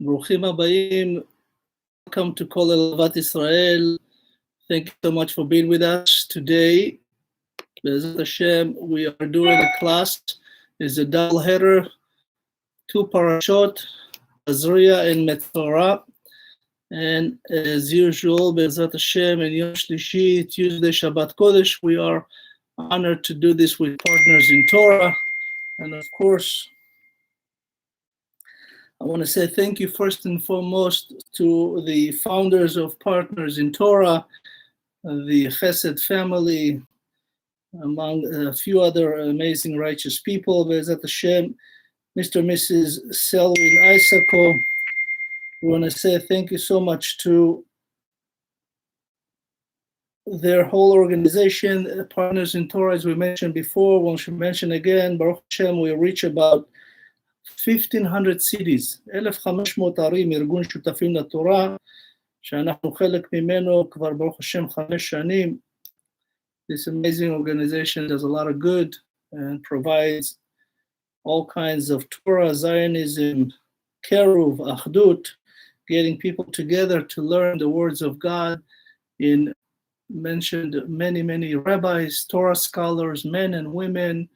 ברוכים הבאים. Welcome to Kol Elavat Israel. Thank you so much for being with us today. Be'ezrat Hashem, we are doing a class. It's a double header, two parashot, Tazrie'a-Metzor'a. And as usual, Be'ezrat Hashem, and Yom Shlishi, Tuesday, Shabbat Kodesh, we are honored to do this with partners in Torah. And of course, I want to say thank you first and foremost to the founders of Partners in Torah, the Chesed family, among a few other amazing righteous people. Be'ezrat Hashem, Mr. and Mrs. Selwyn Isako. We want to say thank you so much to their whole organization, Partners in Torah, as we mentioned before. We should mention again, Baruch Hashem, we reach about 1,500 cities, 1,500 ערים, אירגון שותפים לתורה, שאנחנו חלק ממנו כבר ברוך השם 5 שנים. This amazing organization does a lot of good and provides all kinds of Torah, Zionism, Keruv, Achdut, getting people together to learn the words of God. In mentioned many rabbis, Torah scholars, men and women,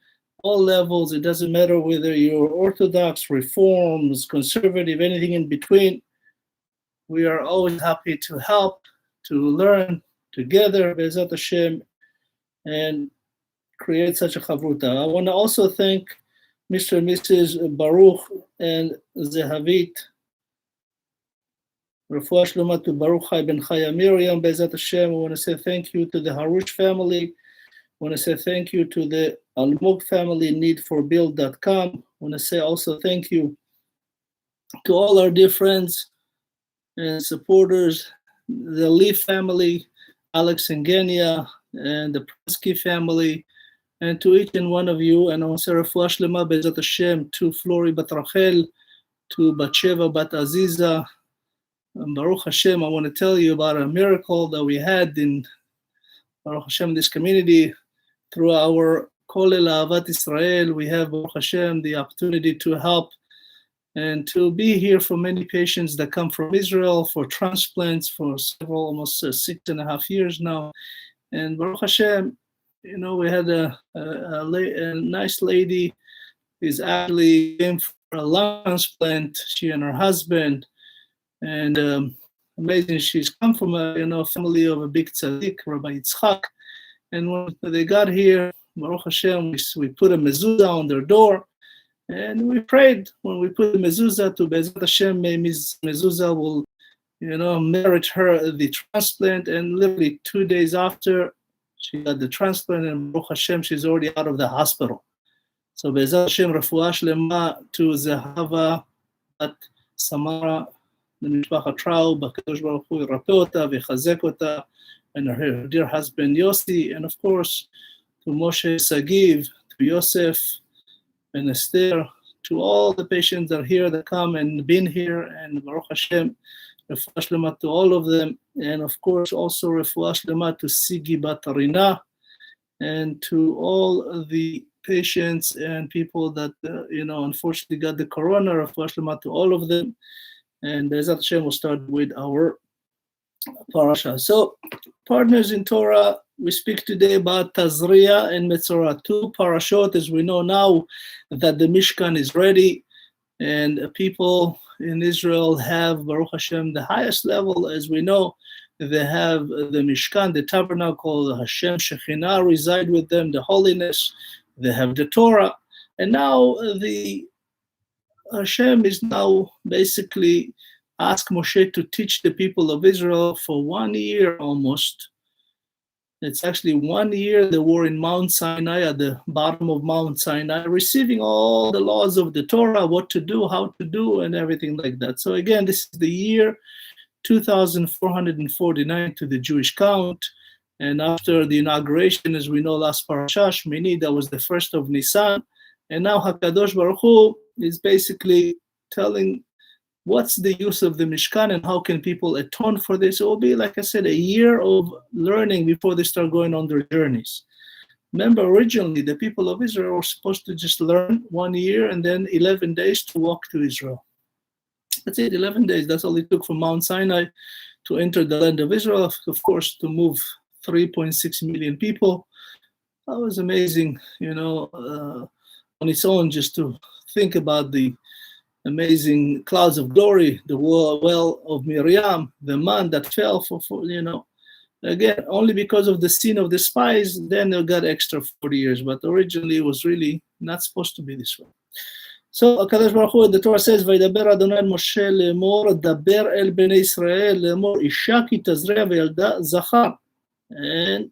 all levels. It doesn't matter whether you're Orthodox, Reforms, Conservative, anything in between. We are always happy to help, to learn together, Be'ezrat Hashem, and create such a chavruta. I want to also thank Mr. and Mrs. Baruch and Zehavit. Refuah Shlema to Baruch Chai Ben Chaya Miriam, Be'ezrat Hashem. I want to say thank you to the Harush family. I want to say thank you to the Almog family, needforbuild.com. I want to say also thank you to all our dear friends and supporters, the Lee family, Alex and Genia, and the Pransky family, and to each and one of you. And I want to say Refuah Shlema Be'ezrat Hashem to Flori Bat Rachel, to Batsheva Bat Aziza. And Baruch Hashem, I want to tell you about a miracle that we had in Baruch Hashem, this community. Through our Kol Elavat Israel, we have, Baruch Hashem, the opportunity to help and to be here for many patients that come from Israel for transplants for several, almost 6.5 years now. And Baruch Hashem, you know, we had a nice lady who's actually came for a lung transplant, she and her husband. And amazing, she's come from a family of a big tzaddik, Rabbi Yitzchak. And when they got here, Baruch Hashem, we put a mezuzah on their door, and we prayed when we put the mezuzah to Be'ezrat Hashem, may mezuzah will, merit her the transplant. And literally 2 days after, she got the transplant, and Baruch Hashem, she's already out of the hospital. So Be'ezrat Hashem, refuah shlema to Zehava at Samara, למשפחת טראו, בקדוש ברוך הוא ירפא אותה ויחזק אותה, and her dear husband Yossi, and of course to Moshe Sagiv, to Yosef and Esther, to all the patients that are here, that come and been here, and Baruch Hashem, refuah shlema to all of them, and of course also refuah shlema to Sigi Bat Arina, and to all the patients and people that unfortunately got the corona. Refuah shlema to all of them. And Be'ezrat Hashem will start with our parasha. So, Partners in Torah, we speak today about Tazrie'a-Metzor'a, two parashot, as we know now that the Mishkan is ready, and people in Israel have, Baruch Hashem, the highest level, as we know. They have the Mishkan, the tabernacle, the Hashem Shekhinah reside with them, the holiness. They have the Torah, and now the Hashem is now basically asked Moshe to teach the people of Israel for 1 year almost. It's actually 1 year they were in Mount Sinai, at the bottom of Mount Sinai, receiving all the laws of the Torah, what to do, how to do, and everything like that. So again, this is the year 2449 to the Jewish count. And after the inauguration, as we know, last parasha, Shmini, that was the first of Nisan. And now HaKadosh Baruch Hu is basically telling what's the use of the Mishkan and how can people atone for this. It will be, like I said, a year of learning before they start going on their journeys. Remember, originally, the people of Israel were supposed to just learn 1 year and then 11 days to walk to Israel. That's it, 11 days. That's all it took from Mount Sinai to enter the land of Israel, of course, to move 3.6 million people. That was amazing, on its own, just to think about the amazing clouds of glory, the well of Miriam, the man that fell for again, only because of the sin of the spies, then they got extra 40 years, but originally it was really not supposed to be this way. So HaKadosh Baruch Hu, the Torah says, וידבר אדוני אל משה לאמור, דבר אל בני ישראל לאמור, אישה כי תזריע וילדה זכר. And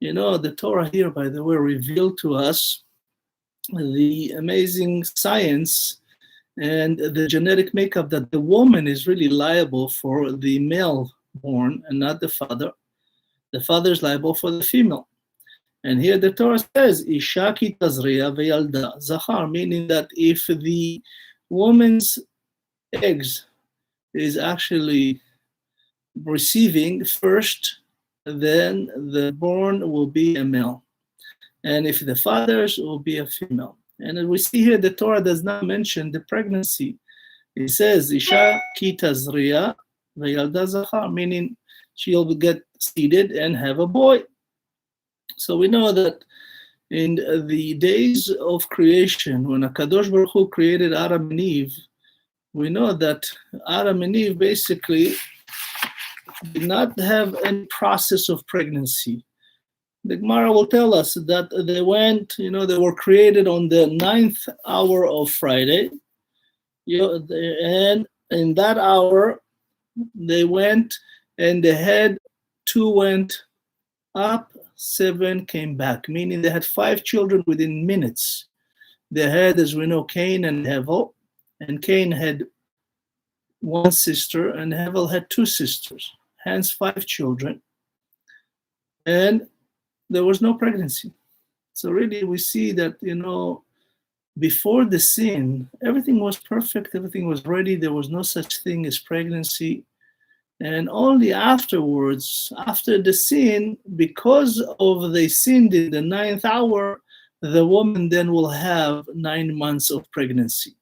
the Torah here, by the way, revealed to us the amazing science and the genetic makeup that the woman is really liable for the male born and not the father. The father is liable for the female. And here the Torah says, Isha ki tazri'a veyalda zachar, meaning that if the woman's eggs is actually receiving first, then the born will be a male. And if the father's will be a female. And as we see here, the Torah does not mention the pregnancy. It says, Isha ki tazri'a veyalda zachar, meaning she'll get seeded and have a boy. So we know that in the days of creation, when HaKadosh Baruch Hu created Adam and Eve, we know that Adam and Eve basically did not have any process of pregnancy. The Gemara will tell us that they went, they were created on the 9th hour of Friday, and in that hour, they went and the head 2 went up, 7 came back, meaning they had 5 children within minutes. They had, as we know, Cain and Hevel, and Cain had 1 sister and Hevel had 2 sisters, hence 5 children. And there was no pregnancy. So really we see that, before the sin, everything was perfect, everything was ready, there was no such thing as pregnancy. And only afterwards, after the sin, because of they sinned in the 9th hour, the woman then will have 9 months of pregnancy.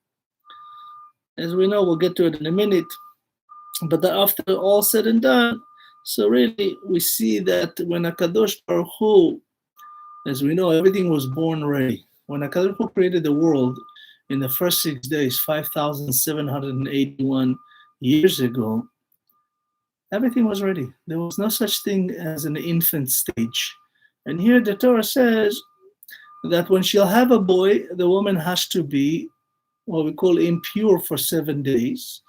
As we know, we'll get to it in a minute, but after all said and done, so really we see that when HaKadosh Baruch Hu, as we know, everything was born ready. When HaKadosh Baruch Hu created the world in the first 6 days, 5,781 years ago, everything was ready. There was no such thing as an infant stage. And here the Torah says that when she'll have a boy, the woman has to be what we call impure for 7 days.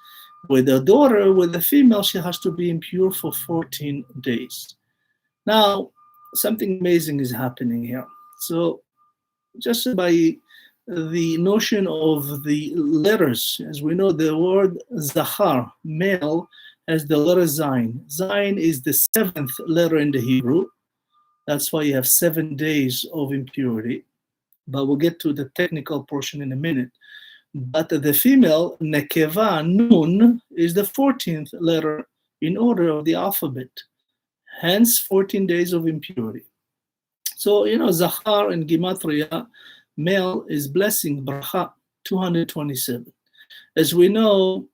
With a daughter, with a female, she has to be impure for 14 days. Now, something amazing is happening here. So just by the notion of the letters, as we know, the word zachar, male, as the letter Zayin. Zayin is the 7th letter in the Hebrew. That's why you have 7 days of impurity. But we'll get to the technical portion in a minute. But the female, Nekeva, Nun, is the 14th letter in order of the alphabet. Hence, 14 days of impurity. So, Zachar and Gematria, male is blessing, bracha, 227. As we know,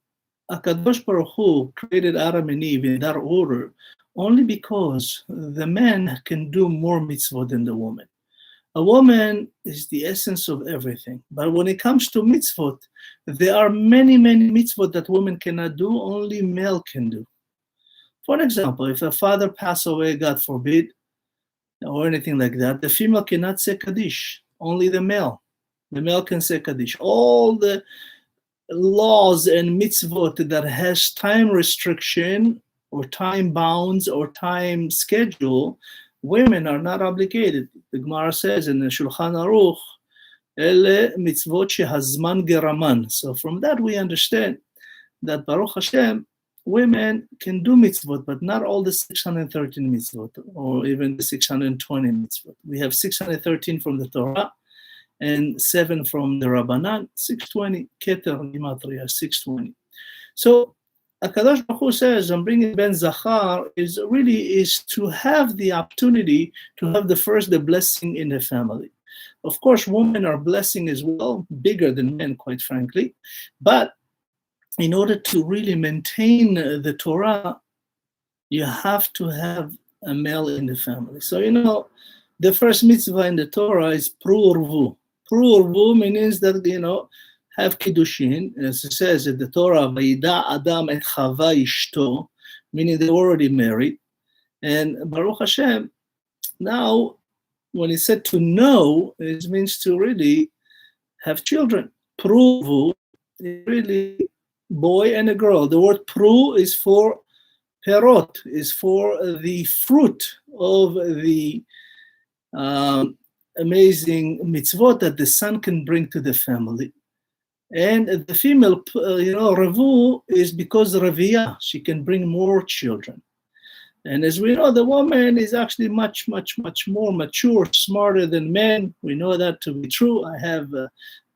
HaKadosh Baruch Hu created Adam and Eve in that order only because the man can do more mitzvot than the woman. A woman is the essence of everything. But when it comes to mitzvot, there are many, many mitzvot that women cannot do, only male can do. For example, if a father passes away, God forbid, or anything like that, the female cannot say Kaddish, only the male. The male can say Kaddish. All the laws and mitzvot that has time restriction or time bounds or time schedule, women are not obligated. The Gemara says in the Shulchan Aruch, Ele mitzvot shehazman geraman. So from that we understand that Baruch Hashem, women can do mitzvot, but not all the 613 mitzvot or even the 620 mitzvot. We have 613 from the Torah and 7 from the Rabbanan, 620, Keter Gematria, 620. So HaKadosh Baruch Hu says, I'm bringing Ben Zachar is to have the opportunity to have the blessing in the family. Of course, women are blessing as well, bigger than men, quite frankly. But in order to really maintain the Torah, you have to have a male in the family. So, the first mitzvah in the Torah is pru urvu. Pru urvu means that, have kiddushin, as it says in the Torah, vayida adam et chava ishto, meaning they're already married. And Baruch Hashem, now, when he said to know, it means to really have children. Pru urvu is really boy and a girl. The word pru is for perot, is for the fruit of the amazing mitzvot that the son can bring to the family. And the female, revu, is because reviya, she can bring more children. And as we know, the woman is actually much, much, much more mature, smarter than men. We know that to be true. I have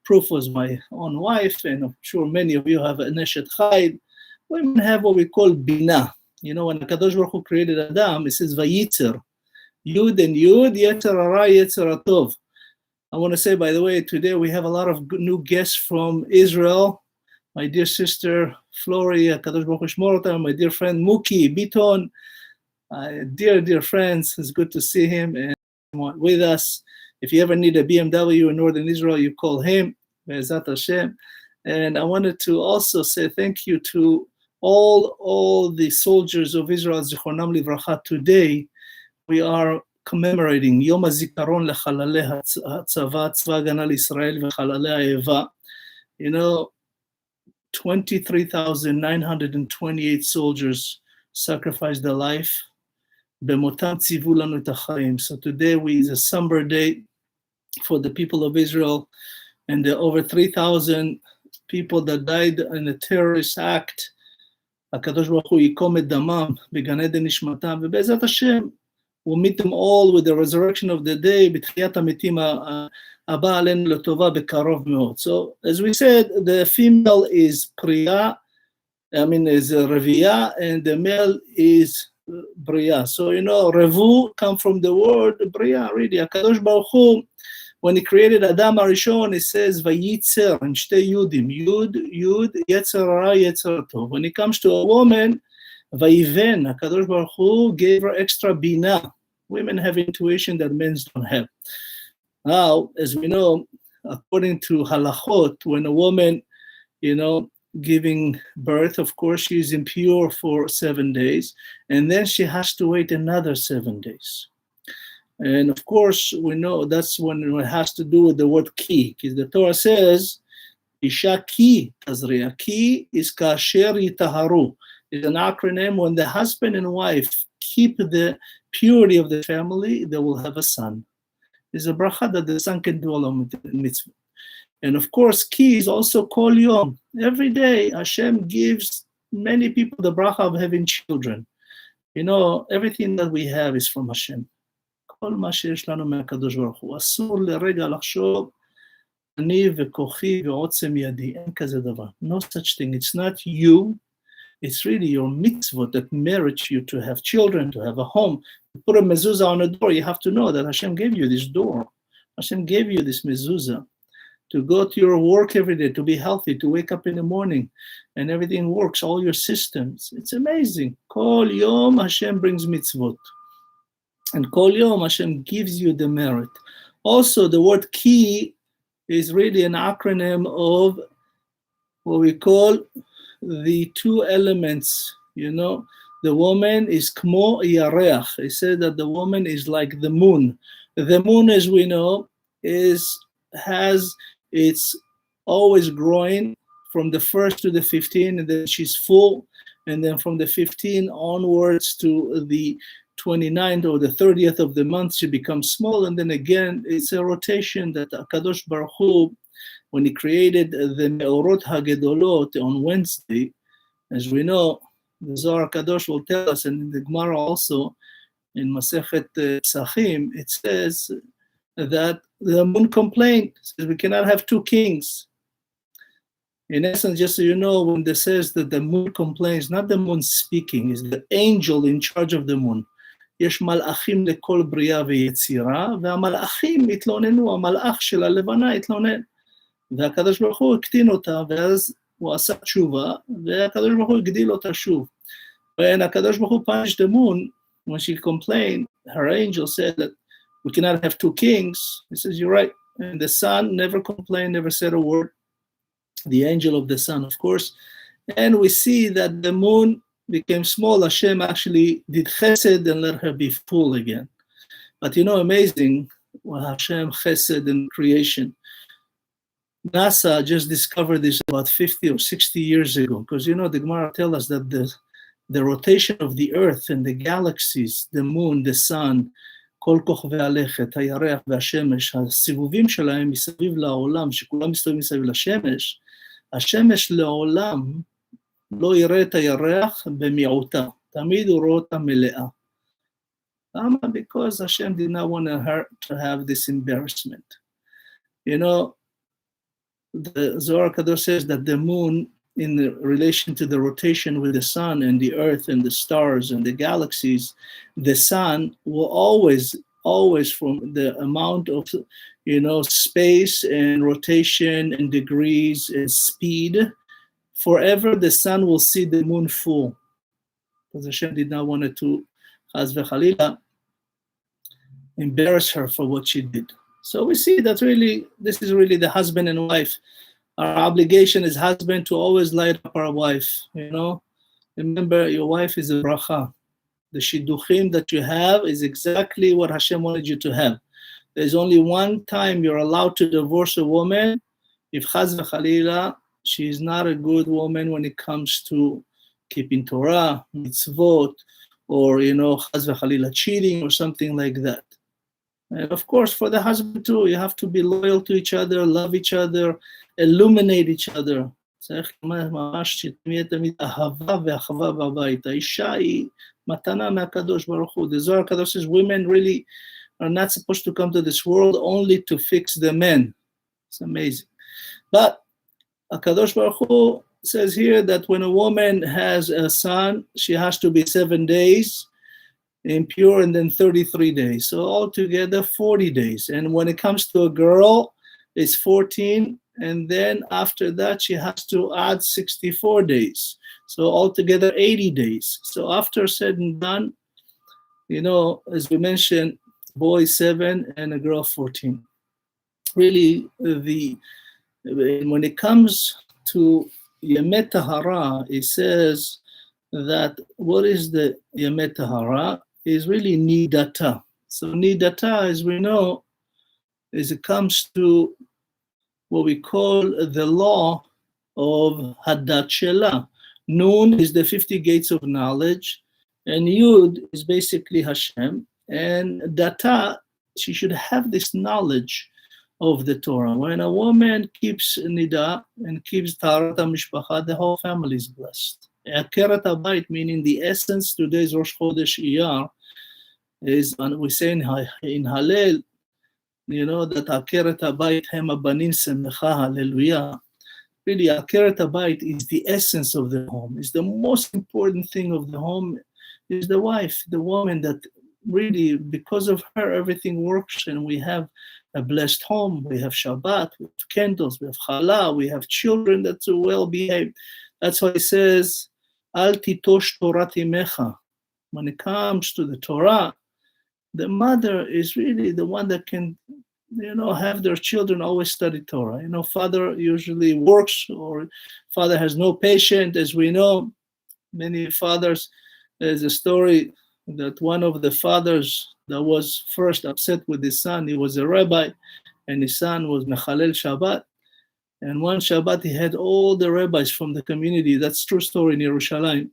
proof as my own wife, and I'm sure many of you have a neshet chayil. Women have what we call bina. When HaKadosh Baruch Hu created Adam, it says vayitzer. Yud and Yud, Yetzer Hara, Yetzer Tov. I want to say, by the way, today we have a lot of new guests from Israel. My dear sister, Flori, HaKadosh Baruch Hu Shmor Otam, my dear friend, Muki, Biton, dear friends. It's good to see him and with us. If you ever need a BMW in Northern Israel, you call him, Be'ezat Hashem. And I wanted to also say thank you to all the soldiers of Israel, Zichronam Livracha. Today, we are commemorating Yom HaZikaron Lechalalei HaTzava, Tzva Hagana L'Yisrael Vechalalei HaEva. 23,928 soldiers sacrificed their life. Bemotam tzivu lanu et hachaim. So today is a somber day for the people of Israel, and there are over 3,000 people that died in a terrorist act. HaKadosh Baruch Hu yikom et damam began eden nishmatam, ve'be'ezat Hashem we'll meet them all with the resurrection of the day. B'tchiyat hametim haba aleinu l'tova bekarov me'od. So, as we said, the female is priya, is reviya, and the male is bria. So, revu come from the word bria, really. HaKadosh Baruch Hu, when he created Adam Arishon, he says, vayitzer, and shtei yudim, yud, yetzer hara, yetzer tov. When it comes to a woman, vayiven, HaKadosh Baruch Hu gave her extra bina. Women have intuition that men don't have. Now, as we know, according to halachot, when a woman, giving birth, of course, she is impure for 7 days, and then she has to wait another 7 days. And of course, we know that's when it has to do with the word ki, because the Torah says, Isha ki Tazrie'a. Ki is kasher yitaharu. It's an acronym. When the husband and wife keep the purity of the family, they will have a son. It's a bracha that the son can do along with the mitzvah. And of course, ki is also kol yom. Every day, Hashem gives many people the bracha of having children. Everything that we have is from Hashem. כל מה שיש לנו מהקדוש ברוך הוא. אסור לרגע לחשוב, אני וכוחי ועוצם ידי. אין כזה דבר. No such thing. It's not you. It's really your mitzvot that merit you to have children, to have a home. To put a mezuzah on a door, you have to know that Hashem gave you this door. Hashem gave you this mezuzah. To go to your work every day, to be healthy, to wake up in the morning, and everything works, all your systems. It's amazing. Kol yom Hashem brings mitzvot. And Kol Yom Hashem gives you the merit. Also, the word ki is really an acronym of what we call the two elements. The woman is kmo yareach. They say that the woman is like the moon. The moon, as we know, it's always growing from the 1st to the 15th, and then she's full, and then from the 15 onwards to the 29th or the 30th of the month, she becomes small, and then again, it's a rotation that HaKadosh Baruch Hu, when he created the Me'orot HaGedolot on Wednesday, as we know, the Zohar HaKadosh will tell us, and in the Gemara also, in Masechet Psachim, it says that the moon complained, says we cannot have two kings. In essence, just so you know, when it says that the moon complains, not the moon speaking, it's the angel in charge of the moon. יש מלאכים לכל בריאה ויצירה, והמלאכים התלוננו, המלאך של הלבנה התלונן. והקדוש ברוך הוא הקטין אותה, ואז הוא עשה תשובה, והקדוש ברוך הוא הגדיל אותה שוב. When הקדוש ברוך הוא punished the moon, when she complained, her angel said that we cannot have two kings. He says, you're right. And the sun never complained, never said a word. The angel of the sun, of course. And we see that the moon became small. Hashem actually did chesed and let her be full again. But you know, amazing, Hashem chesed in creation. NASA just discovered this about 50 or 60 years ago, because you know, the Gemara tells us that the rotation of the earth and the galaxies, the moon, the sun, כל כוכבי הלכת, הירח והשמש, הסיבובים שלהם מסביב לעולם, שכולם מסתובבים מסביב לשמש, השמש לעולם לא יראה את הירח במיעוטה, תמיד הוא רואה אותה מלאה. למה? Because Hashem did not want her to have this embarrassment. You know, the Zohar Kadosh says that the moon, in relation to the rotation with the sun and the earth and the stars and the galaxies, the sun will always from the amount of, you know, space and rotation and degrees and speed, forever the sun will see the moon full. Because Hashem did not want to, chas v'chalila, embarrass her for what she did. So we see that really, this is really the husband and wife. Our obligation as husband to always light up our wife, you know. Remember, your wife is a bracha. The shidduchim that you have is exactly what Hashem wanted you to have. There's only one time you're allowed to divorce a woman, if chaz v'chalila, she is not a good woman when it comes to keeping Torah, mitzvot, or, you know, chaz v'chalila, cheating or something like that. And of course, for the husband too, you have to be loyal to each other, love each other, illuminate each other. צריך ממש שתהיה תמיד אהבה ואחווה בבית. האישה היא מתנה מהקדוש ברוך הוא. The Zohar Kadosh says women really are not supposed to come to this world only to fix the men. It's amazing. But HaKadosh Baruch Hu says here that when a woman has a son, she has to be 7 days impure and then 33 days. So altogether 40 days. And when it comes to a girl, it's 14. And then after that, she has to add 64 days. So altogether 80 days. So after said and done, you know, as we mentioned, boy 7 and a girl 14. Really, when it comes to Yemei Tahara, it says that what is the Yemei Tahara is really nidata. So nidata, as we know, is it comes to what we call the law of Hadat Shelah. Nun is the 50 gates of knowledge, and Yud is basically Hashem, and Data, she should have this knowledge of the Torah. When a woman keeps Nida and keeps Taharat HaMishpacha, the whole family is blessed. Akeret HaBayit, meaning the essence, today's Rosh Chodesh Iyar, is, and we say in Hallel, you know, that Akeret HaBayit hem abanim semecha, hallelujah. Really, Akeret HaBayit is the essence of the home. It's the most important thing of the home is the wife, the woman that really, because of her, everything works and we have a blessed home. We have Shabbat, we have candles, we have challah, we have children that's well behaved. That's why it says, Al titosh Torah timecha. When it comes to the Torah, the mother is really the one that can, you know, have their children always study Torah. You know, father usually works or father has no patience. As we know, many fathers, there's a story that one of the fathers that was first upset with his son, he was a rabbi, and his son was Mechalel Shabbat. And one Shabbat, he had all the rabbis from the community. That's true story in Yerushalayim.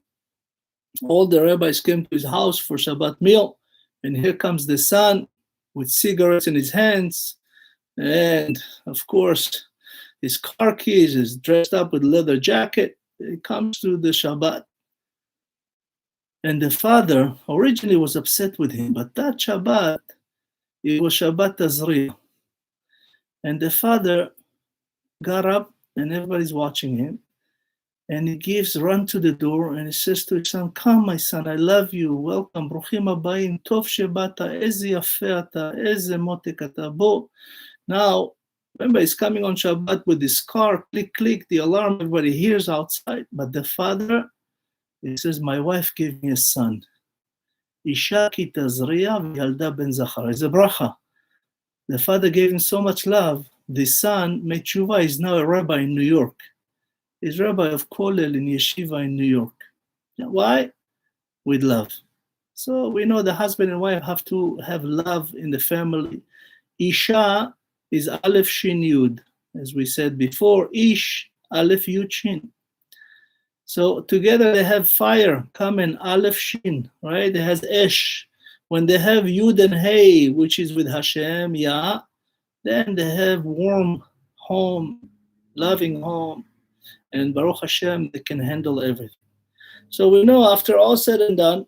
All the rabbis came to his house for Shabbat meal. And here comes the son with cigarettes in his hands. And of course, his car keys, is dressed up with leather jacket. He comes to the Shabbat. And the father originally was upset with him, but that Shabbat, it was Shabbat Tazrie'a. And the father got up and everybody's watching him. And he run to the door and he says to his son, come my son, I love you, welcome, bruchim habayim, tov shebata, eze yafe ata, eze motek ata, bo. Now, Remember, he's coming on Shabbat with his car, click, click, the alarm, everybody hears outside. But the father, he says, my wife gave me a son. Isha ki Tazrie'a v'yalda ben Zachar. It's a bracha. The father gave him so much love. The son, made tshuva, is now a rabbi in New York. He's rabbi of Kollel in Yeshiva in New York. Why? With love. So we know the husband and wife have to have love in the family. Isha is Aleph Shin Yud, as we said before. Ish, Aleph Yud Shin. So together they have fire, Kamen, Aleph Shin, right? It has Esh. When they have Yud and Hey, which is with Hashem, Yah, then they have warm home, loving home, and Baruch Hashem, they can handle everything. So we know after all said and done,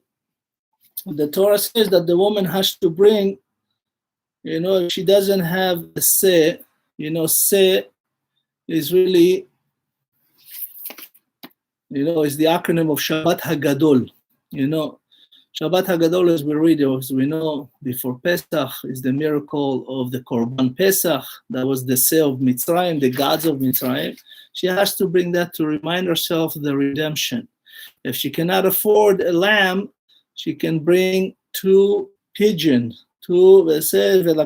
the Torah says that the woman has to bring, if she doesn't have a se, se is really, is the acronym of Shabbat HaGadol. Shabbat HaGadol, as we read, as we know, before Pesach, is the miracle of the Korban Pesach. That was the se of Mitzrayim, the gods of Mitzrayim. She has to bring that to remind herself of the redemption. If she cannot afford a lamb, she can bring 2 pigeons. It says, why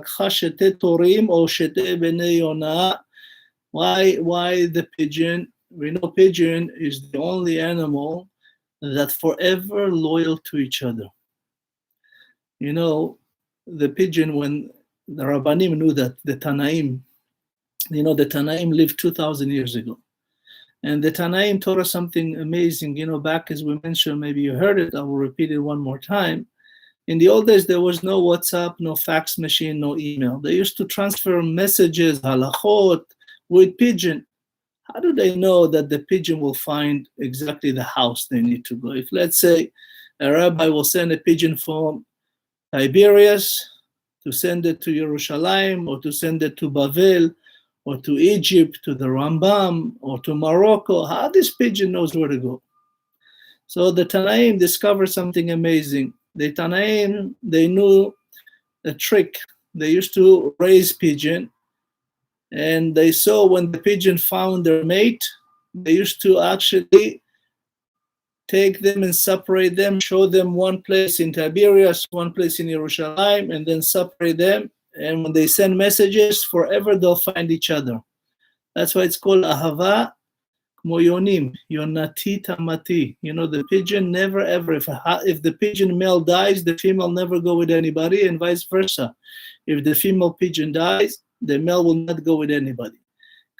the pigeon? We know pigeon is the only animal that forever loyal to each other. The pigeon, when the Rabbanim knew that, the Tanaim, the Tanaim lived 2,000 years ago. And the Tanaim taught us something amazing. Back as we mentioned, maybe you heard it, I will repeat it one more time. In the old days, there was no WhatsApp, no fax machine, no email. They used to transfer messages, halachot, with pigeon. How do they know that the pigeon will find exactly the house they need to go? If, let's say, a rabbi will send a pigeon from Tiberias to send it to Yerushalayim, or to send it to Bavel, or to Egypt, to the Rambam, or to Morocco, how this pigeon knows where to go? So the Tanaim discovered something amazing. The Tanaim, they knew a trick. They used to raise pigeon, and they saw when the pigeon found their mate, they used to actually take them and separate them, show them one place in Tiberias, one place in Yerushalayim, and then separate them. And when they send messages, forever they'll find each other. That's why it's called Ahava Moyonim, Yonati Tamati. The pigeon never ever, if the pigeon male dies, the female never go with anybody, and vice versa. If the female pigeon dies, the male will not go with anybody.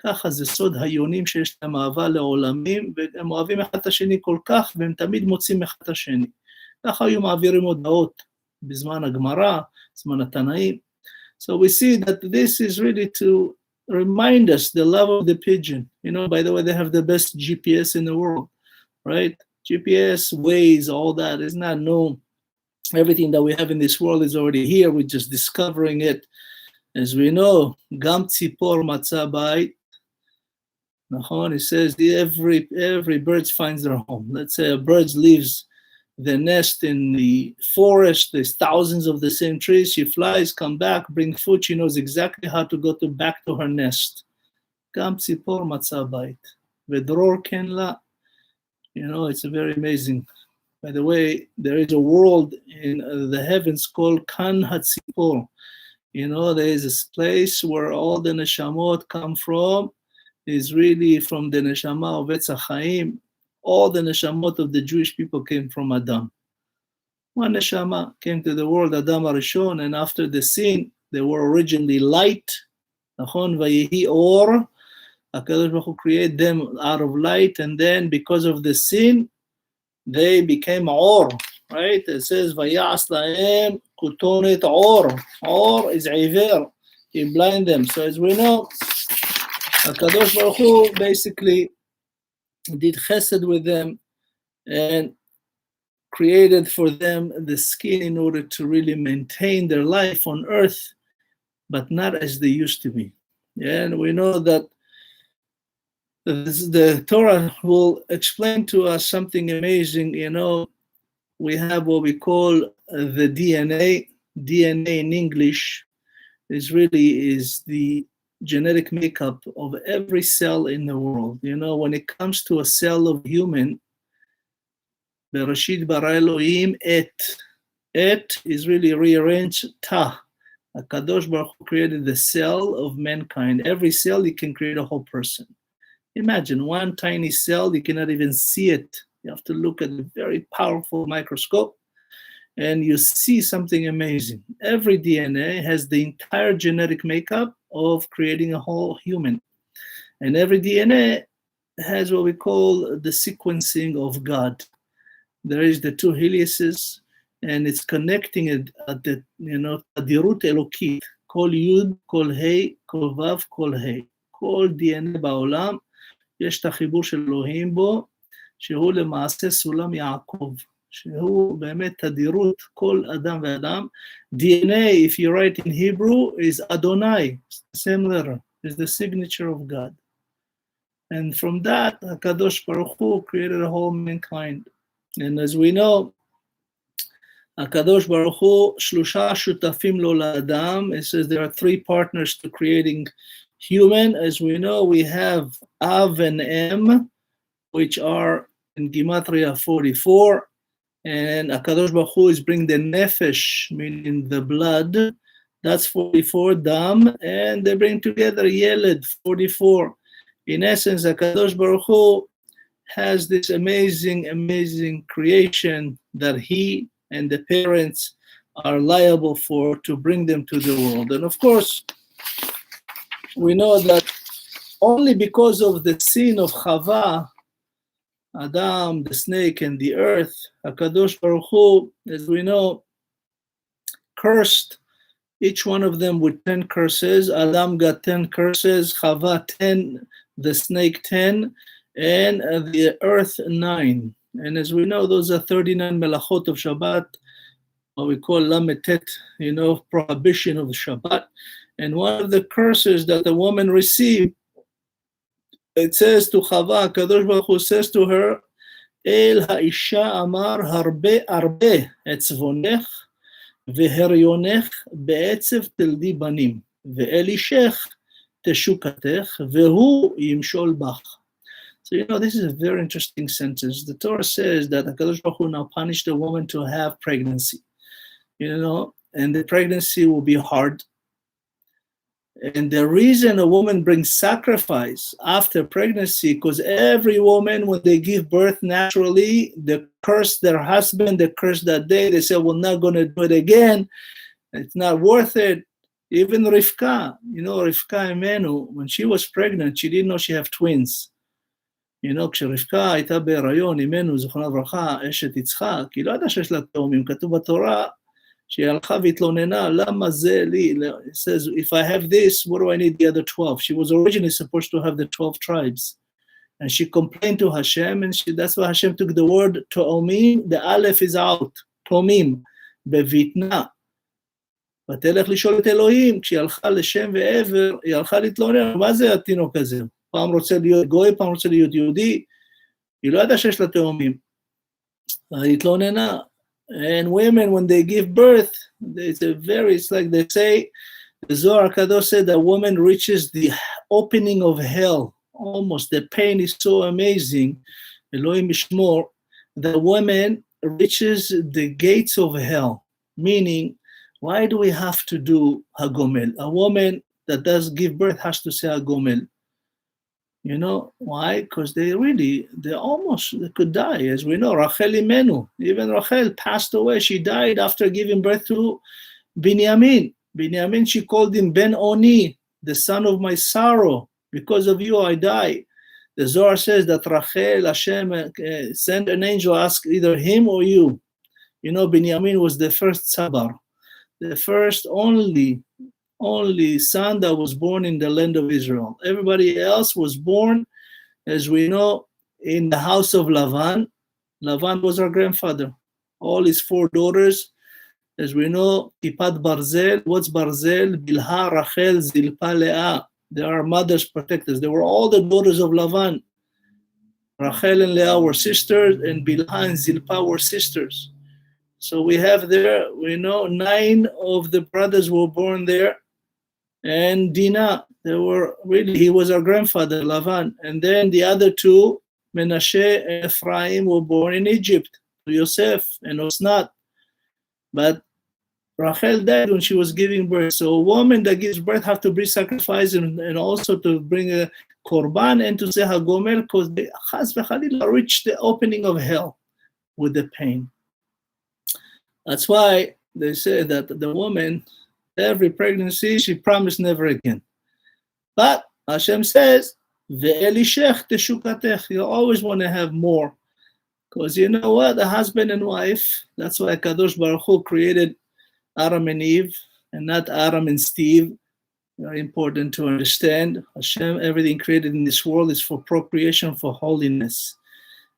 ככה זה סוד היונים שיש להם אהבה לעולמים, והם אוהבים אחד את השני כל כך, והם תמיד מוצאים אחד את השני. ככה היו מעבירים הודעות בזמן הגמרא, בזמן התנאים. So we see that this is really to remind us the love of the pigeon. By the way, they have the best GPS in the world, right? GPS, Waze, all that is not known. Everything that we have in this world is already here. We're just discovering it. As we know, Gam Tzipor Matza Bait. Dahan, it says every bird finds their home. Let's say a bird leaves the nest in the forest. There's thousands of the same trees. She flies, come back, bring food. She knows exactly how to go back to her nest. Gam Tzipor Matza Bait. Vedror Ken La. It's very amazing. By the way, there is a world in the heavens called Kan HaTzipor. There is this place where all the neshamot come from. Is really from the neshama of Etz HaChaim. All the neshamot of the Jewish people came from Adam. One neshama came to the world, Adam HaRishon, and after the sin, they were originally light. Nachon vayehi or. HaKadosh Baruch Hu created them out of light, and then because of the sin, they became or. Right? It says, Vayas lahem kutonet or. Or is iver. He blind them. So as we know, HaKadosh Baruch Hu basically did chesed with them and created for them the skin in order to really maintain their life on earth, but not as they used to be. And we know that the Torah will explain to us something amazing. We have what we call the DNA. DNA in English is the genetic makeup of every cell in the world. You know, when it comes to a cell of human, Bereshit bara Elohim et. Et is really rearranged ta. HaKadosh Baruch Hu created the cell of mankind. Every cell, you can create a whole person. Imagine one tiny cell, you cannot even see it. You have to look at a very powerful microscope, and you see something amazing. Every DNA has the entire genetic makeup of creating a whole human. And every DNA has what we call the sequencing of God. There is the two heliases, and it's connecting it at the, תדירות אלוקית, כל יוד, כל ה', כל ו', כל ה'. כל DNA בעולם, יש את החיבור של אלוהים בו, שהוא למעשה סולם יעקב, שהוא באמת תדירות כל אדם ואדם. DNA, if you write in Hebrew, is Adonai, same letter, is the signature of God. And from that, HaKadosh Baruch Hu created a whole mankind. And as we know, HaKadosh Baruch Hu, שלושה שותפים לו לאדם. It says there are three partners to creating human. As we know, we have Av and Em, which are in Gematria 44. And HaKadosh Baruch Hu is bringing the nefesh, meaning the blood. That's 44, dam. And they bring together Yeled, 44. In essence, HaKadosh Baruch Hu has this amazing, amazing creation that he and the parents are liable for to bring them to the world. And of course, we know that only because of the sin of Chava, Adam, the snake, and the earth, HaKadosh Baruch Hu, as we know, cursed each one of them with 10 curses. Adam got 10 curses, Chava 10, the snake 10, and the earth 9. And as we know, those are 39 melachot of Shabbat, what we call lametet, prohibition of the Shabbat. And one of the curses that the woman received, it says to Chava, Kadosh Baruch Hu says to her, El ha'isha amar harbe arbe etzvonech veheryonech be'etzev teldi banim ve'elishech teshukatech vehu yimshol bach. So, this is a very interesting sentence. The Torah says that HaKadosh Baruch Hu now punished a woman to have pregnancy, and the pregnancy will be hard. And the reason a woman brings sacrifice after pregnancy, because every woman, when they give birth naturally, they curse their husband, they curse that day, they say, we're not going to do it again. It's not worth it. Even Rivka, Rivka Imenu, when she was pregnant, she didn't know she had twins. כשרבקה הייתה בהיריון, אימנו, זכרונה לברכה, אשת יצחק, היא לא ידעה שיש לה תאומים. כתוב בתורה שהיא הלכה והתלוננה, למה זה לי? It says, if I have this, what do I need the other 12? She was originally supposed to have the 12 tribes. And she complained to Hashem, and that's why Hashem took the word תאומים, the aleph is out, תאומים, בביטנה. ותלך לשאול את אלוהים, כשהיא הלכה לשם ועבר, היא הלכה להתלונן, מה זה התינוק הזה? פעם רוצה להיות גוי, פעם רוצה להיות יהודי, היא לא ידעה שיש לה תאומים. היא התלוננה. And women, when they give birth, it's like they say, the Zohar Kadosh said that woman reaches the opening of hell. Almost, the pain is so amazing. Elohim Yishmor, the woman reaches the gates of hell. Meaning, why do we have to do Hagomel? A woman that does give birth has to say Hagomel. Why? Because they could die. As we know, Rachel Imenu, even Rachel passed away. She died after giving birth to Binyamin. Binyamin, she called him Ben Oni, the son of my sorrow. Because of you, I die. The Zohar says that Rachel, Hashem sent an angel, ask either him or you. Binyamin was the first Sabar, the first only son that was born in the land of Israel. Everybody else was born, as we know, in the house of Lavan. Lavan was our grandfather. All his 4 daughters, as we know, Kipat Barzel. What's Barzel? Bilha, Rachel, Zilpa, Leah. They are mothers protectors. They were all the daughters of Lavan. Rachel and Leah were sisters, and Bilha and Zilpa were sisters. So we have there, we know, 9 of the brothers were born there. And Dinah, They were really, he was our grandfather, Lavan. And then the other two, Menashe and Ephraim, were born in Egypt, Yosef and Osnat. But Rachel died when she was giving birth. So a woman that gives birth have to bring sacrifice and also to bring a korban and to say Hagomel, because they Chas v'Chalila reach the opening of hell with the pain. That's why they say that the woman, every pregnancy, she promised never again. But Hashem says, Ve'elishech teshukatech. You always want to have more. Because you know what? A husband and wife, that's why Kadosh Baruch Hu created Adam and Eve and not Adam and Steve. Very important to understand. Hashem, everything created in this world is for procreation, for holiness.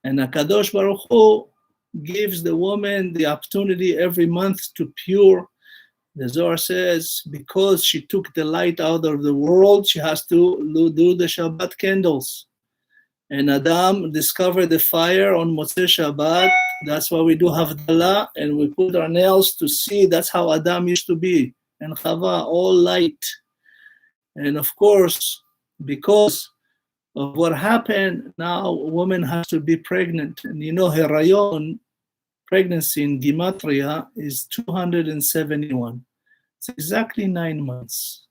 And Kadosh Baruch Hu gives the woman the opportunity every month to pure. The Zohar says, because she took the light out of the world, she has to do the Shabbat candles. And Adam discovered the fire on Motzei Shabbat. That's why we do Havdalah, and we put our nails to see. That's how Adam used to be. And Chava, all light. And of course, because of what happened, now a woman has to be pregnant. And you know, Herayon, pregnancy in Gematria, is 271. It's exactly 9 months.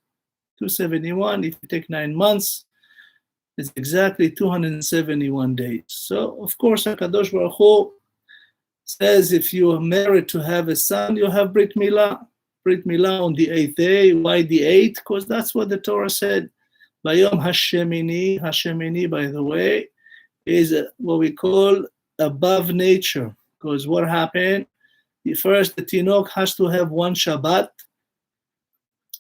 271, if you take 9 months, it's exactly 271 days. So, of course, HaKadosh Baruch Hu says if you are married to have a son, you have Brit Milah. Brit Milah on the 8th day. Why the 8th? Because that's what the Torah said. Bayom Hashemini. Hashemini, by the way, is what we call above nature. Because what happened? First, the Tinok has to have one Shabbat.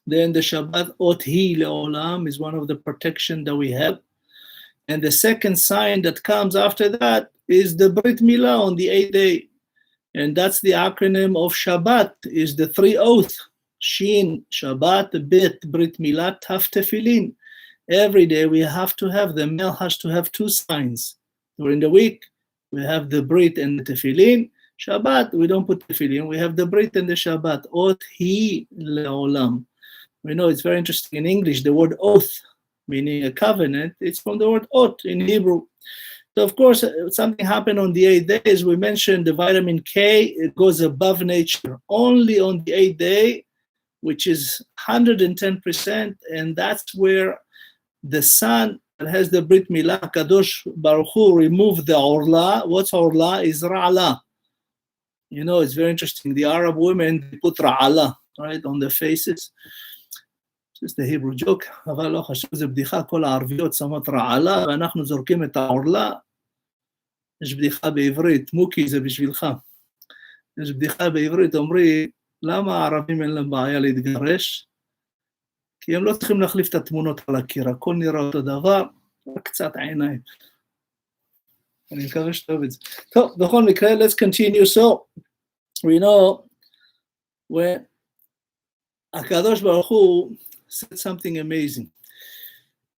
Then the Shabbat Ot Hi Le'olam is one of the protection that we have. And the second sign that comes after that is the Brit Milah on the 8th day. And that's the acronym of Shabbat, is the 3 oath. Shin, Shabbat, Bet, Brit Milah, Taf, Tefillin. Every day we have to have, the male has to have 2 signs. During the week, we have the Brit and the Tefillin. Shabbat, we don't put Tefillin. We have the Brit and the Shabbat. Ot Hi Le'olam. We know it's very interesting in English, the word oath, meaning a covenant, it's from the word ot in Hebrew. So of course, something happened on the 8th day. As we mentioned, the vitamin K, it goes above nature. Only on the 8th day, which is 110%, and that's where the son that has the Brit Milah, Kadosh Baruch Hu, removed the Orla. What's Orla? Is Ra'ala. You know, it's very interesting. The Arab women, they put Ra'ala, right, on their faces. Just a Hebrew joke, אבל לא חשוב, זה בדיחה, כל הערביות שמות רעלה, ואנחנו זורקים את העורלה. יש בדיחה בעברית, מוקי זה בשבילך. יש בדיחה בעברית, אומרים, למה הערבים אין להם בעיה להתגרש? כי הם לא צריכים להחליף את התמונות על הקיר, הכל נראה אותו דבר, רק קצת עיניים. אני מקווה שטוב את זה. טוב, בכל מקרה, let's continue. So, we know, when HaKadosh Baruch Hu said something amazing.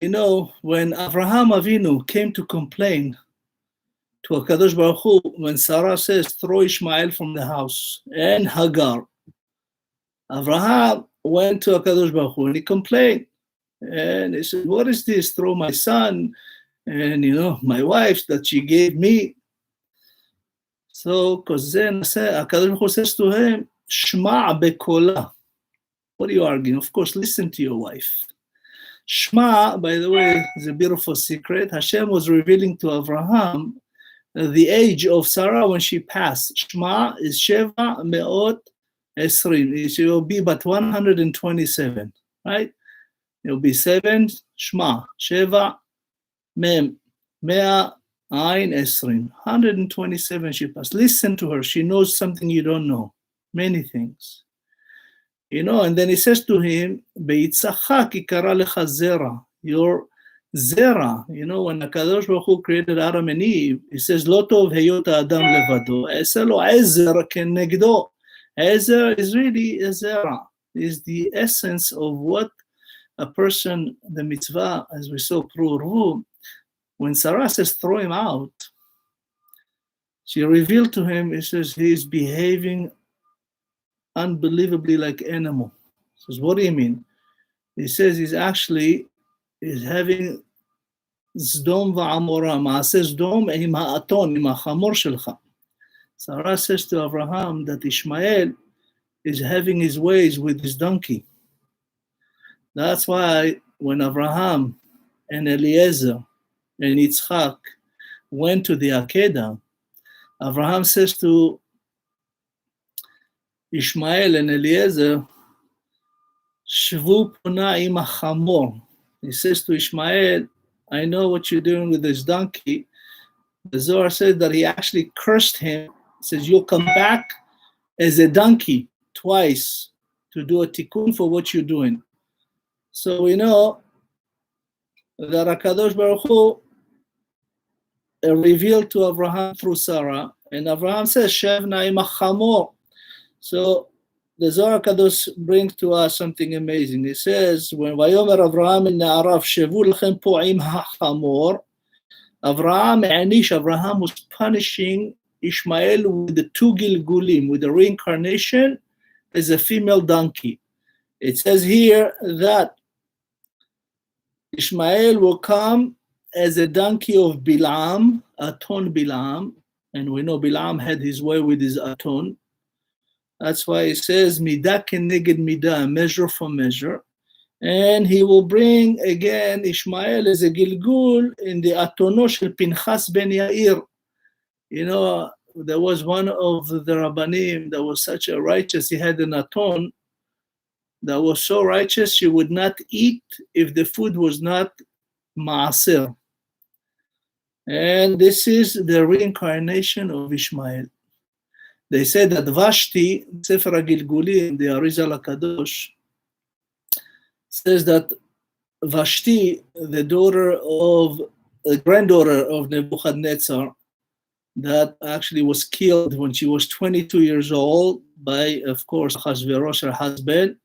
You know, when Avraham Avinu came to complain to HaKadosh Baruch Hu, when Sarah says, throw Ishmael from the house, and Hagar, Avraham went to HaKadosh Baruch Hu and he complained. And he said, what is this? Throw my son and, you know, my wife that she gave me. So, because then HaKadosh Baruch Hu says to him, Shma' bekola. What are you arguing? Of course, listen to your wife. Shema, by the way, is a beautiful secret. Hashem was revealing to Avraham the age of Sarah when she passed. Shema is Sheva Me'ot Esrin. She will be but 127, right? It will be 7, Shema, Sheva, Mem, Mea, Ain, Esrin. 127 she passed. Listen to her. She knows something you don't know. Many things. You know, and then he says to him, Be'itzachak ikara lecha zera, your zera. You know, when HaKadosh Baruch Hu created Adam and Eve, he says, Lo tov heyot Adam levado, esa lo ezer kenegdo. Ezer is really a zera, is the essence of what a person, the mitzvah, as we saw through Ruh, when Sarah says, throw him out, she revealed to him, he says, he is behaving unbelievably like animal. He says, what do you mean? He says he's actually is having Sdom va'amora, מעשה סדום עם האתון, עם החמור שלך. Sarah says to Abraham that Ishmael is having his ways with his donkey. That's why when Abraham and Eliezer and Yitzchak went to the Akedah, Abraham says to Ishmael and Eliezer, Shvu puna im hachamor. He says to Ishmael, I know what you're doing with this donkey. The Zohar says that he actually cursed him. He says, you'll come back as a donkey twice to do a tikkun for what you're doing. So we know that HaKadosh Baruch Hu revealed to Abraham through Sarah, and Abraham says, Shevna im hachamor. So the Zohar Kadosh brings to us something amazing. It says, when Vayomer Avraham and Na'arav shevu lachem po'im ha'chamor, Abraham was punishing Ishmael with the two gilgulim, with the reincarnation as a female donkey. It says here that Ishmael will come as a donkey of Bilam, Aton Bilam, and we know Bilam had his way with his Aton. That's why it says, Midah keneged midah, measure for measure. And he will bring again Ishmael as a Gilgul in the Atono shel Pinchas ben Yair. You know, there was one of the Rabbanim that was such a righteous, he had an Aton that was so righteous, she would not eat if the food was not Maaser. And this is the reincarnation of Ishmael. They said that Vashti, Sefer HaGilgulim, the Arizal HaKadosh, says that Vashti, the granddaughter of Nebuchadnezzar, that actually was killed when she was 22 years old by, of course, Achashverosh, her husband.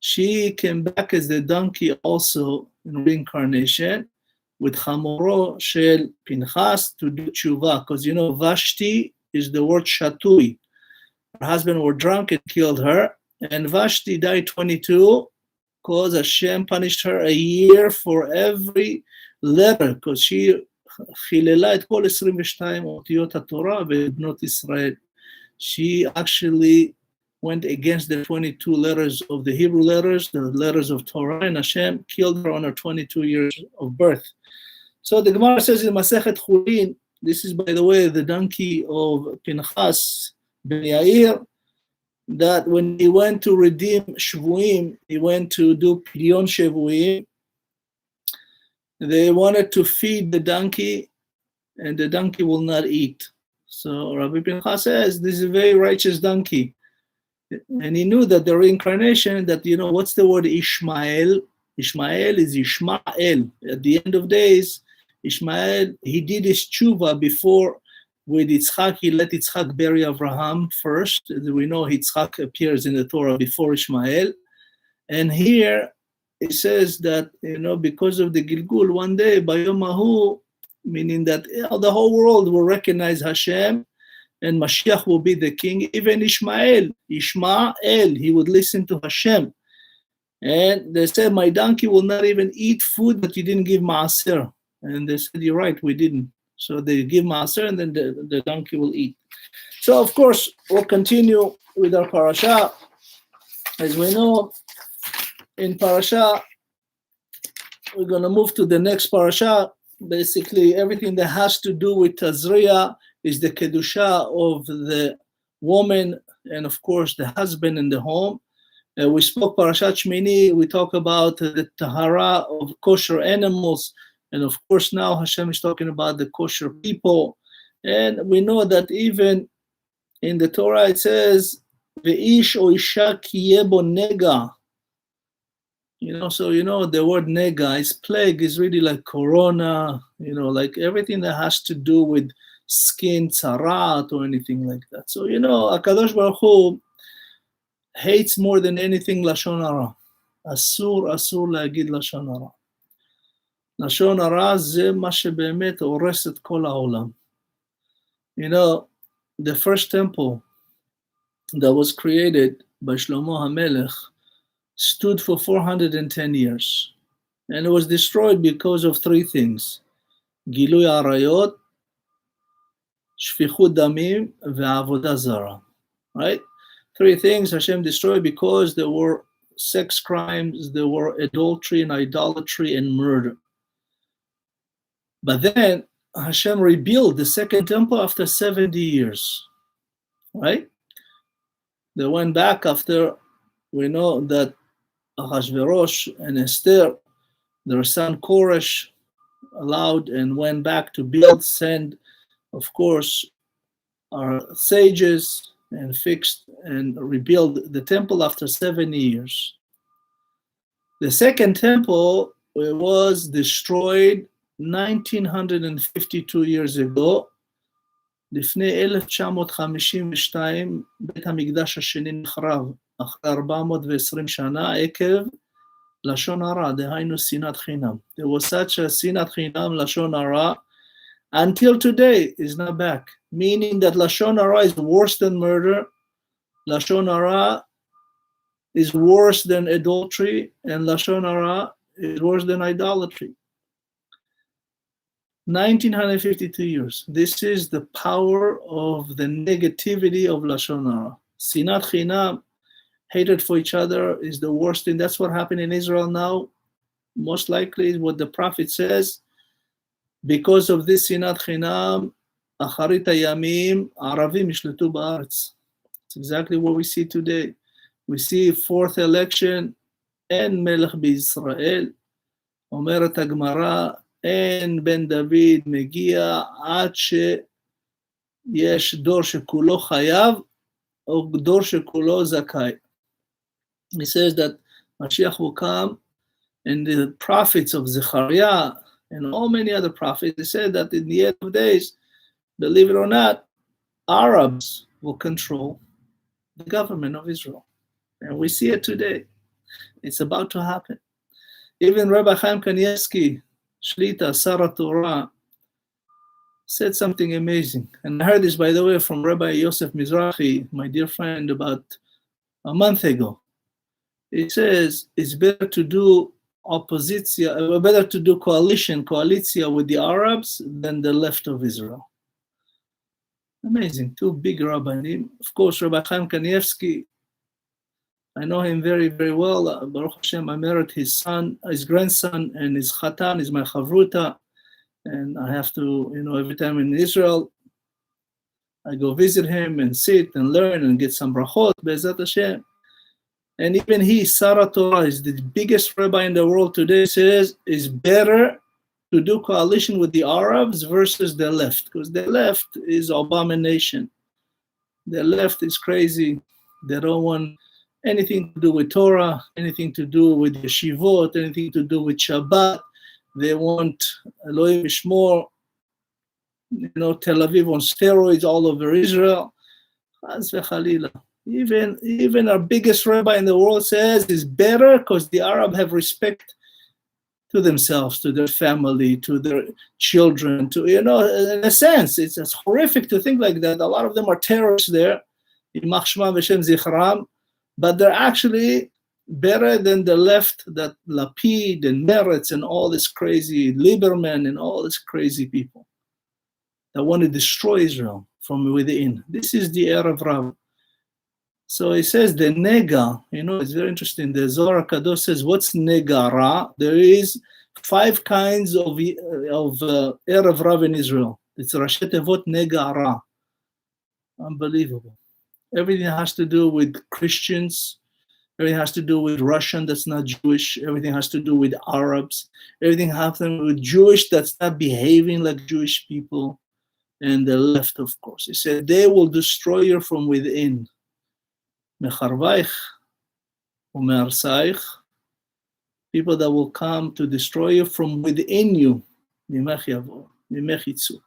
She came back as the donkey also in reincarnation with Chamoro Shel Pinchas to do tshuva, because you know Vashti is the word shatui. Her husband were drunk and killed her, and Vashti died 22 because Hashem punished her a year for every letter, because she חיללה את כל 22 אותיות התורה ובנות ישראל. She actually went against the 22 letters of the Hebrew letters, the letters of Torah, and Hashem killed her on her 22 years of birth. So the Gemara says in Masechet Chulin, this is, by the way, the donkey of Pinchas ben Yair, that when he went to redeem Shvuim, he went to do Pidyon Shevuim, they wanted to feed the donkey, and the donkey will not eat. So Rabbi Pinchas says, this is a very righteous donkey. And he knew that the reincarnation, that, you know, what's the word Ishmael? Ishmael is Ishmael. At the end of days, Ishmael, he did his tshuva before with Yitzchak. He let Yitzchak bury Abraham first. We know Yitzchak appears in the Torah before Ishmael. And here it says that, you know, because of the Gilgul, one day, Bayom Hahu, meaning that the whole world will recognize Hashem and Mashiach will be the king. Even Ishmael, he would listen to Hashem. And they said, my donkey will not even eat food that you didn't give Maaser. And they said, you're right, we didn't. So they give Maaser and then the donkey will eat. So of course, we'll continue with our parasha. As we know, in parasha, we're going to move to the next parasha. Basically, everything that has to do with Tazrie'a is the kedusha of the woman and, of course, the husband in the home. We spoke Parashat Shmini. We talk about the tahara of kosher animals. And, of course, now Hashem is talking about the kosher people. And we know that even in the Torah it says, Ve'ish o isha ki yebo nega. You know, so, you know, the word nega is plague, is really like corona, you know, like everything that has to do with skin, tzarat, or anything like that. So, you know, HaKadosh Baruch Hu hates more than anything Lashon Hara. Asur להגיד לשון הרע. לשון הרע זה מה שבאמת הורס את כל העולם. You know, the first temple that was created by Shlomo HaMelech stood for 410 years. And it was destroyed because of three things: גילוי עריות, שפיכות דמים, ועבודה זרה. Right? Three things Hashem destroyed because there were sex crimes, there were adultery and idolatry and murder. But then Hashem rebuilt the second temple after 70 years. Right? They went back after, we know that Ahashverosh and Esther, their son Koresh, allowed and went back to build, send, of course, our sages, and fixed and rebuild the temple after 70 years. The second temple was destroyed 1952 years ago. לפני 1952 בית המקדש השני נחרב אחרי 420 שנה עקב לשון הרע, דהיינו שנאת חינם. There was such a שנאת חינם, לשון הרע, until today is not back, meaning that לשון הרע is worse than murder, לשון הרע is worse than adultery, and לשון הרע is worse than idolatry. 1952 years. This is the power of the negativity of Lashon Hara. Sinat Chinam, hatred for each other, is the worst thing. That's what happened in Israel now. Most likely is what the prophet says. Because of this Sinat Chinam, Acharit Hayamim, Aravim Yishletu Ba'aretz. It's exactly what we see today. We see fourth election, En Melech B'Yisrael, Omeret HaGemara, אין בן דוד מגיע עד שיש דור שכולו חייב או דור שכולו זכאי. He says that Mashiach will come, and the prophets of Zechariah and all many other prophets, they said that in the end of days, believe it or not, Arabs will control the government of Israel. And we see it today. It's about to happen. Even Rabbi Chaim Kanievsky, Shlita, Sarah TORAH, said something amazing. And I heard this, by the way, from Rabbi Yosef Mizrahi, my dear friend, about a month ago. He says it's better to do better to do coalition with the Arabs than the left of Israel. Amazing, two big rabbanim. Of course, Rabbi Chaim Kanievsky, I know him very, very well. Baruch Hashem, I married his grandson, and his chatan is my chavruta. And I have to, every time in Israel, I go visit him and sit and learn and get some brachot, Be'ezat Hashem. And even he, Sarah TORAH, is the biggest rabbi in the world today, says it's better to do coalition with the Arabs versus the left, because the left is abomination. The left is crazy. They don't want anything to do with Torah, anything to do with yeshivot, anything to do with Shabbat. They want Elohim Yishmor, Tel Aviv on steroids all over Israel. Chas v'chalila. Even our biggest rabbi in the world says it's better because the Arab have respect to themselves, to their family, to their children, to, in a sense, it's horrific to think like that. A lot of them are terrorists there, Yimach Shmam v'Shem Zichram, but they're actually better than the left, that Lapid and Meretz and all this crazy Lieberman and all these crazy people that want to destroy Israel from within. This is the Erev Rav. So he says the nega, it's very interesting. The Zohar Kadosh says, what's negara? There is 5 kinds of Erev Rav in Israel. It's Rashi Tevot negara. Unbelievable. Everything has to do with Christians. Everything has to do with Russian that's not Jewish. Everything has to do with Arabs. Everything has to do with Jewish that's not behaving like Jewish people. And the left, of course. He said, they will destroy you from within. Mecharvaich ume'arsaich, people that will come to destroy you from within you. Mimech yavo, mimech yitzu.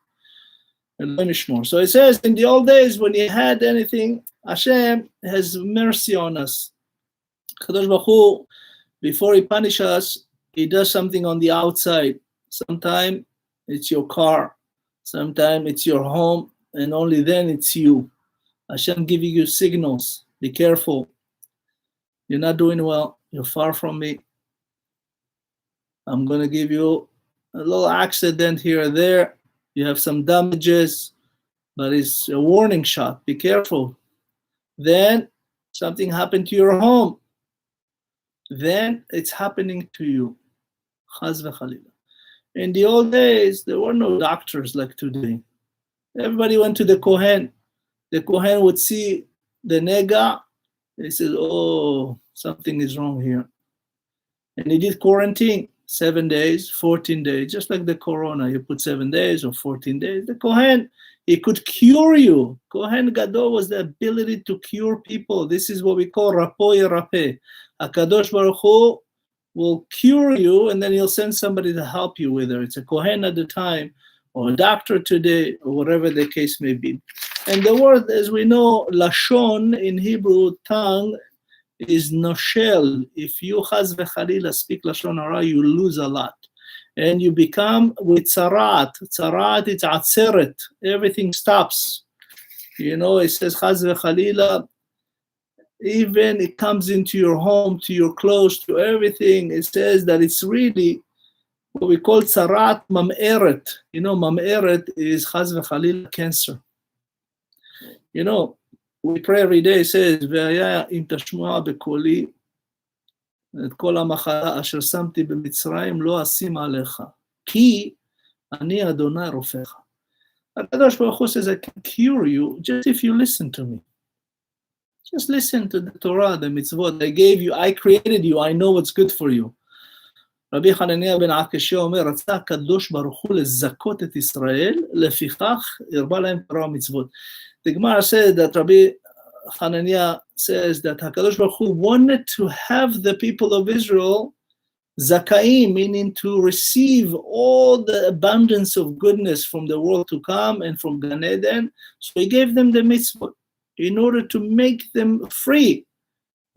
So it says, in the old days when you had anything, Hashem has mercy on us. Kadosh Baruch Hu, before he punishes us, he does something on the outside. Sometimes it's your car, sometimes it's your home, and only then it's you. Hashem giving you signals. Be careful. You're not doing well. You're far from me. I'm going to give you a little accident here or there. You have some damages, but it's a warning shot. Be careful. Then something happened to your home. Then it's happening to you. Chaz v'chalila. In the old days, there were no doctors like today. Everybody went to the Kohen. The Kohen would see the nega. He said, oh, something is wrong here. And he did quarantine, 7 days, 14 days, just like the corona. You put 7 days or 14 days. The Kohen, he could cure you. Kohen Gadol was the ability to cure people. This is what we call rapo yerape. HaKadosh Baruch Hu will cure you, and then he'll send somebody to help you, whether it's a Kohen at the time or a doctor today, or whatever the case may be. And the word, as we know, lashon in Hebrew, tongue, is noshel. If you chaz v'chalila speak lashon hara, you lose a lot. And you become with tzarat. Tzarat, it's atzeret. Everything stops. You know, it says chaz v'chalila, even it comes into your home, to your clothes, to everything. It says that it's really what we call tzarat mam'eret. You know, mam'eret is chaz v'chalila, cancer. You know, we pray every day, it says, והיה אם תשמוע בקולי, את כל המחלה אשר שמתי במצרים לא אשים עליך, כי אני אדוני רופאך. הקדוש ברוך הוא says, I can cure you just if you listen to me. Just listen to the Torah, the mitzvot. I gave you, I created you, I know what's good for you. רבי חנניה בן עקשיא אומר, רצה הקדוש ברוך הוא לזכות את ישראל, לפיכך הרבה להם תורה ומצוות. The Gemara said that Rabbi Hananiah says that HaKadosh Baruch Hu wanted to have the people of Israel zakaim, meaning to receive all the abundance of goodness from the world to come and from Gan Eden. So he gave them the mitzvot in order to make them free.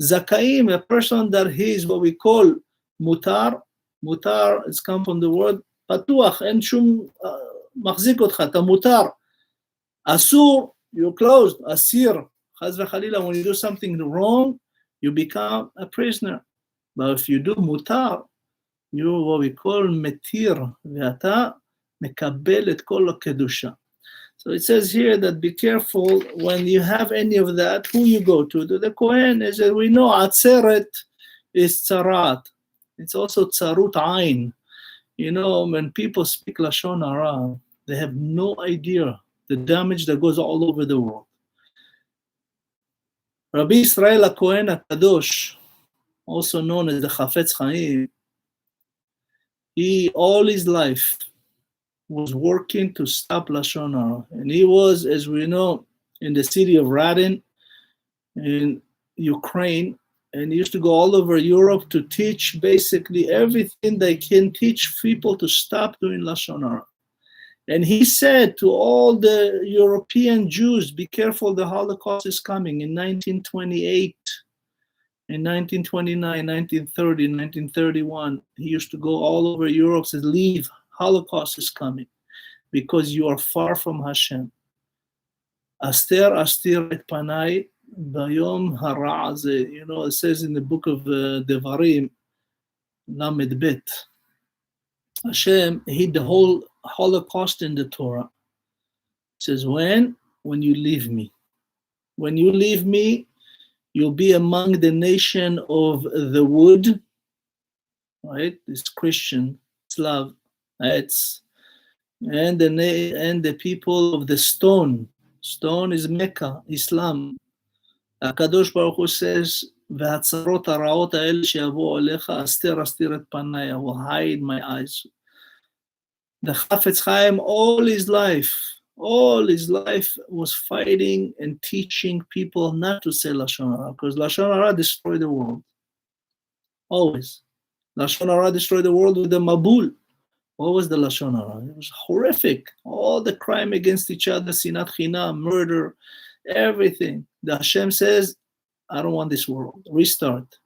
Zakaim, a person that he is what we call mutar. Mutar has come from the word patuach, en shum מחזיק אותך, אתה mutar. Asur, you're closed. Asir, chaz v'chalila, when you do something wrong, you become a prisoner. But if you do mutar, you what we call metir, ve'ata mekabel et kol kedusha. So it says here that be careful when you have any of that, who you go to. The Kohen, as we know, atzeret is tzarat. It's also tzarut ain. You know, when people speak lashon hara, they have no idea the damage that goes all over the world. Rabbi Israel HaKohen HaKadosh, also known as the Chafetz Chaim, he all his life was working to stop lashon hara, and he was, as we know, in the city of Radin in Ukraine, and he used to go all over Europe to teach basically everything they can teach people to stop doing lashon hara. And he said to all the European Jews, be careful, the Holocaust is coming in 1928, in 1929, 1930, 1931. He used to go all over Europe, says, leave, Holocaust is coming, because you are far from Hashem. Aster et panai bayom hara. You know, it says in the book of Devarim, Lamed Bet, Hashem hid the whole Holocaust in the Torah. It says, when you leave me. When you leave me, you'll be among the nation of the wood, right? This Christian, Slav, Etz, and the people of the stone. Stone is Mecca, Islam. HaKadosh Baruch Hu says, והצרות הרעות האלה שיבואו עליך, אסתר את פניי, I will hide my eyes. The Chafetz Chaim, all his life was fighting and teaching people not to say lashon hara, because lashon hara destroyed the world. Always, lashon hara destroyed the world with the mabul. What was the lashon hara? It was horrific. All the crime against each other, sinat chinam, murder, everything. The Hashem says, I don't want this world. Restart.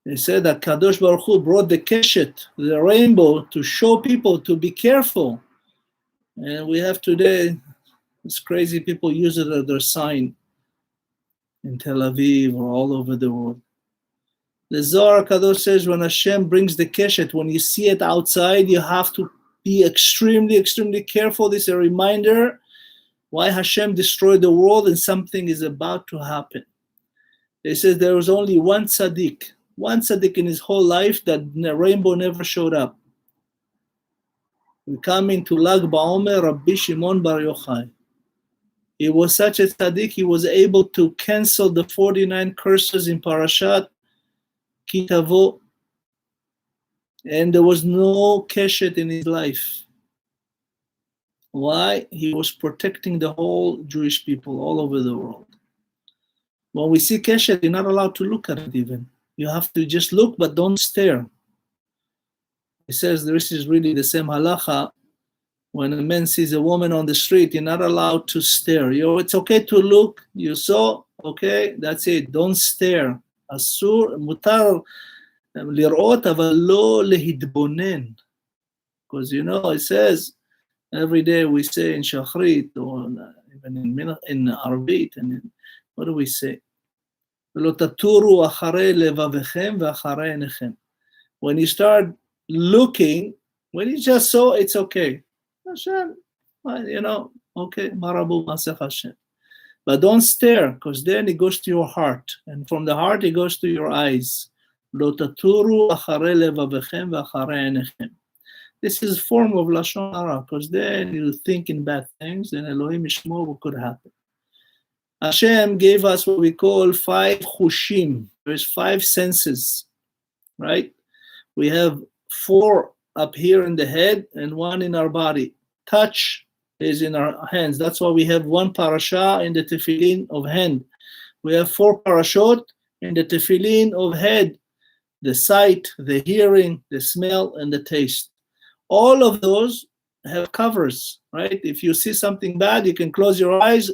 They said that Kadosh Baruch Hu brought the keshet, the rainbow, to show people to be careful. And we have today, it's crazy, people use it as their sign in Tel Aviv or all over the world. The Zohar Kadosh says when Hashem brings the keshet, when you see it outside, you have to be extremely, extremely careful. This is a reminder why Hashem destroyed the world and something is about to happen. It says there was only one tzaddik in his whole life that the rainbow never showed up. We come into Lag BaOmer, Rabbi Shimon Bar Yochai. He was such a tzaddik, he was able to cancel the 49 curses in Parashat Ki Tavo, and there was no keshet in his life. Why? He was protecting the whole Jewish people all over the world. When we see keshet, you're not allowed to look at it even. You have to just look, but don't stare. He says this is really the same halacha. When a man sees a woman on the street, you're not allowed to stare. It's okay to look. You saw, okay, that's it. Don't stare. אסור, מותר לראות, אבל לא להתבונן. Because it says, every day we say in Shachrit, or even in Arvit, and what do we say? ולא תטורו אחרי לבבכם ואחרי עיניכם. When you start looking, when you just saw, it's okay. Hashem, okay, marabu masech Hashem. But don't stare, because then it goes to your heart. And from the heart, it goes to your eyes. Lo taturu acharei levavechem v'acharei einechem. This is a form of Lashon Hara, because then you think in bad things, and Elohim Yishmor what could happen. Hashem gave us what we call 5 chushim. There's 5 senses, right? We have 4 up here in the head and 1 in our body. Touch is in our hands. That's why we have 1 parasha in the tefillin of hand. We have 4 parashot in the tefillin of head. The sight, the hearing, the smell, and the taste. All of those have covers, right? If you see something bad, you can close your eyes.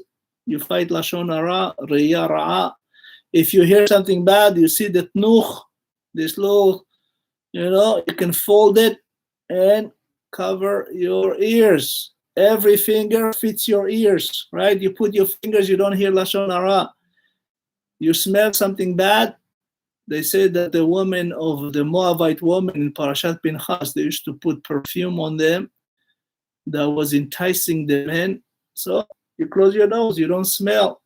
You fight Lashon Hara, Re'iyah Ra'a. If you hear something bad, you see the tnuch, this little, you can fold it and cover your ears. Every finger fits your ears, right? You put your fingers, you don't hear Lashon Hara. You smell something bad. They say that the woman of the Moabite woman in Parashat Pinchas, they used to put perfume on them that was enticing the men. So you close your nose, you don't smell.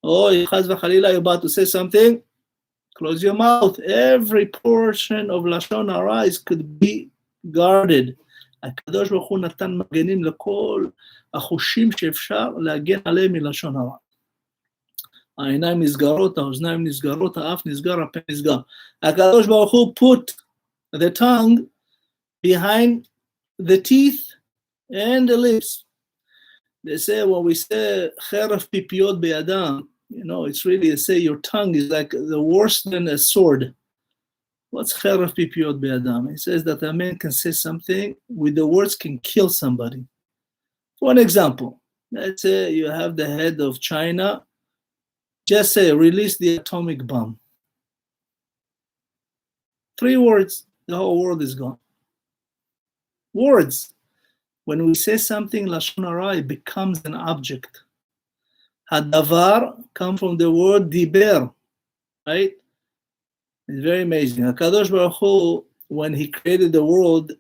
Oh, Chaz v'Chalila, you're about to say something, close your mouth. Every portion of Lashon Hara could be guarded. הקדוש ברוך הוא נתן מגנים לכל החושים שאפשר להגן עליהם מלשון הרע. העיניים נסגרות, האוזניים נסגרות, האף נסגר, הפה נסגר. הקדוש ברוך הוא put the tongue behind the teeth and the lips. They say when we say חרב פיפיות בידם, it's really they say your tongue is like the worse than a sword. What's חרב פיפיות בידם? It says that a man can say something with the words can kill somebody. For an example, let's say you have the head of China, just say release the atomic bomb. 3 words, the whole world is gone. Words. When we say something Lashon Hara, it becomes an object. Hadavar comes from the word diber, right? It's very amazing. HaKadosh Baruch Hu, when he created the world,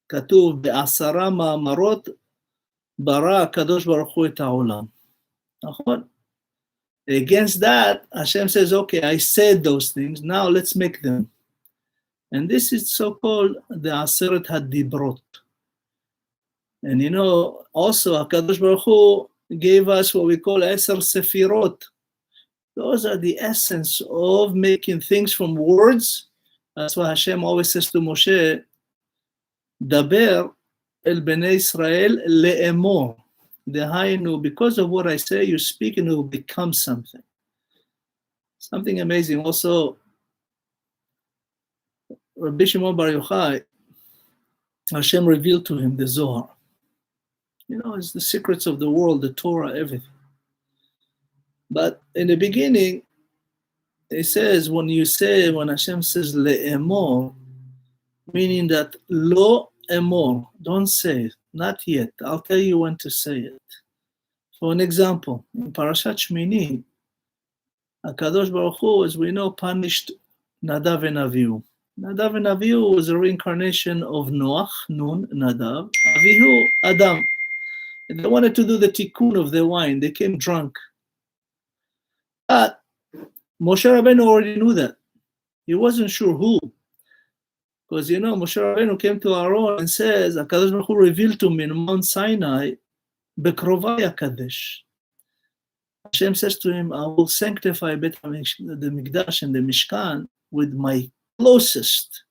כתוב בעשרה מאמרות ברא הקדוש ברוך הוא את העולם. נכון? Against that, Hashem says, okay, I said those things, now let's make them. And this is so-called the Aseret HaDibrot. And also HaKadosh Baruch Hu gave us what we call Eser Sefirot. Those are the essence of making things from words. That's why Hashem always says to Moshe, Daber el Bnei Israel le'emor. Dahan, because of what I say, you speak and it will become something. Something amazing. Also, Rabbi Shimon Bar Yochai, Hashem revealed to him the Zohar. It's the secrets of the world, the Torah, everything. But in the beginning, it says, when Hashem says le'emor, meaning that lo emor, don't say it, not yet. I'll tell you when to say it. For an example, in Parashat Shmini, HaKadosh Baruch Hu, as we know, punished Nadav and Avihu. Nadav and Avihu was a reincarnation of Noach, Nun, Nadav, Avihu, Adam. And they wanted to do the tikkun of the wine. They came drunk. But Moshe Rabbeinu already knew that. He wasn't sure who. Because, Moshe Rabbeinu came to Aaron and says, HaKadosh Baruch Hu revealed to me in Mount Sinai, Bekrovai HaKadesh. Hashem says to him, I will sanctify the Mikdash and the Mishkan with my closest.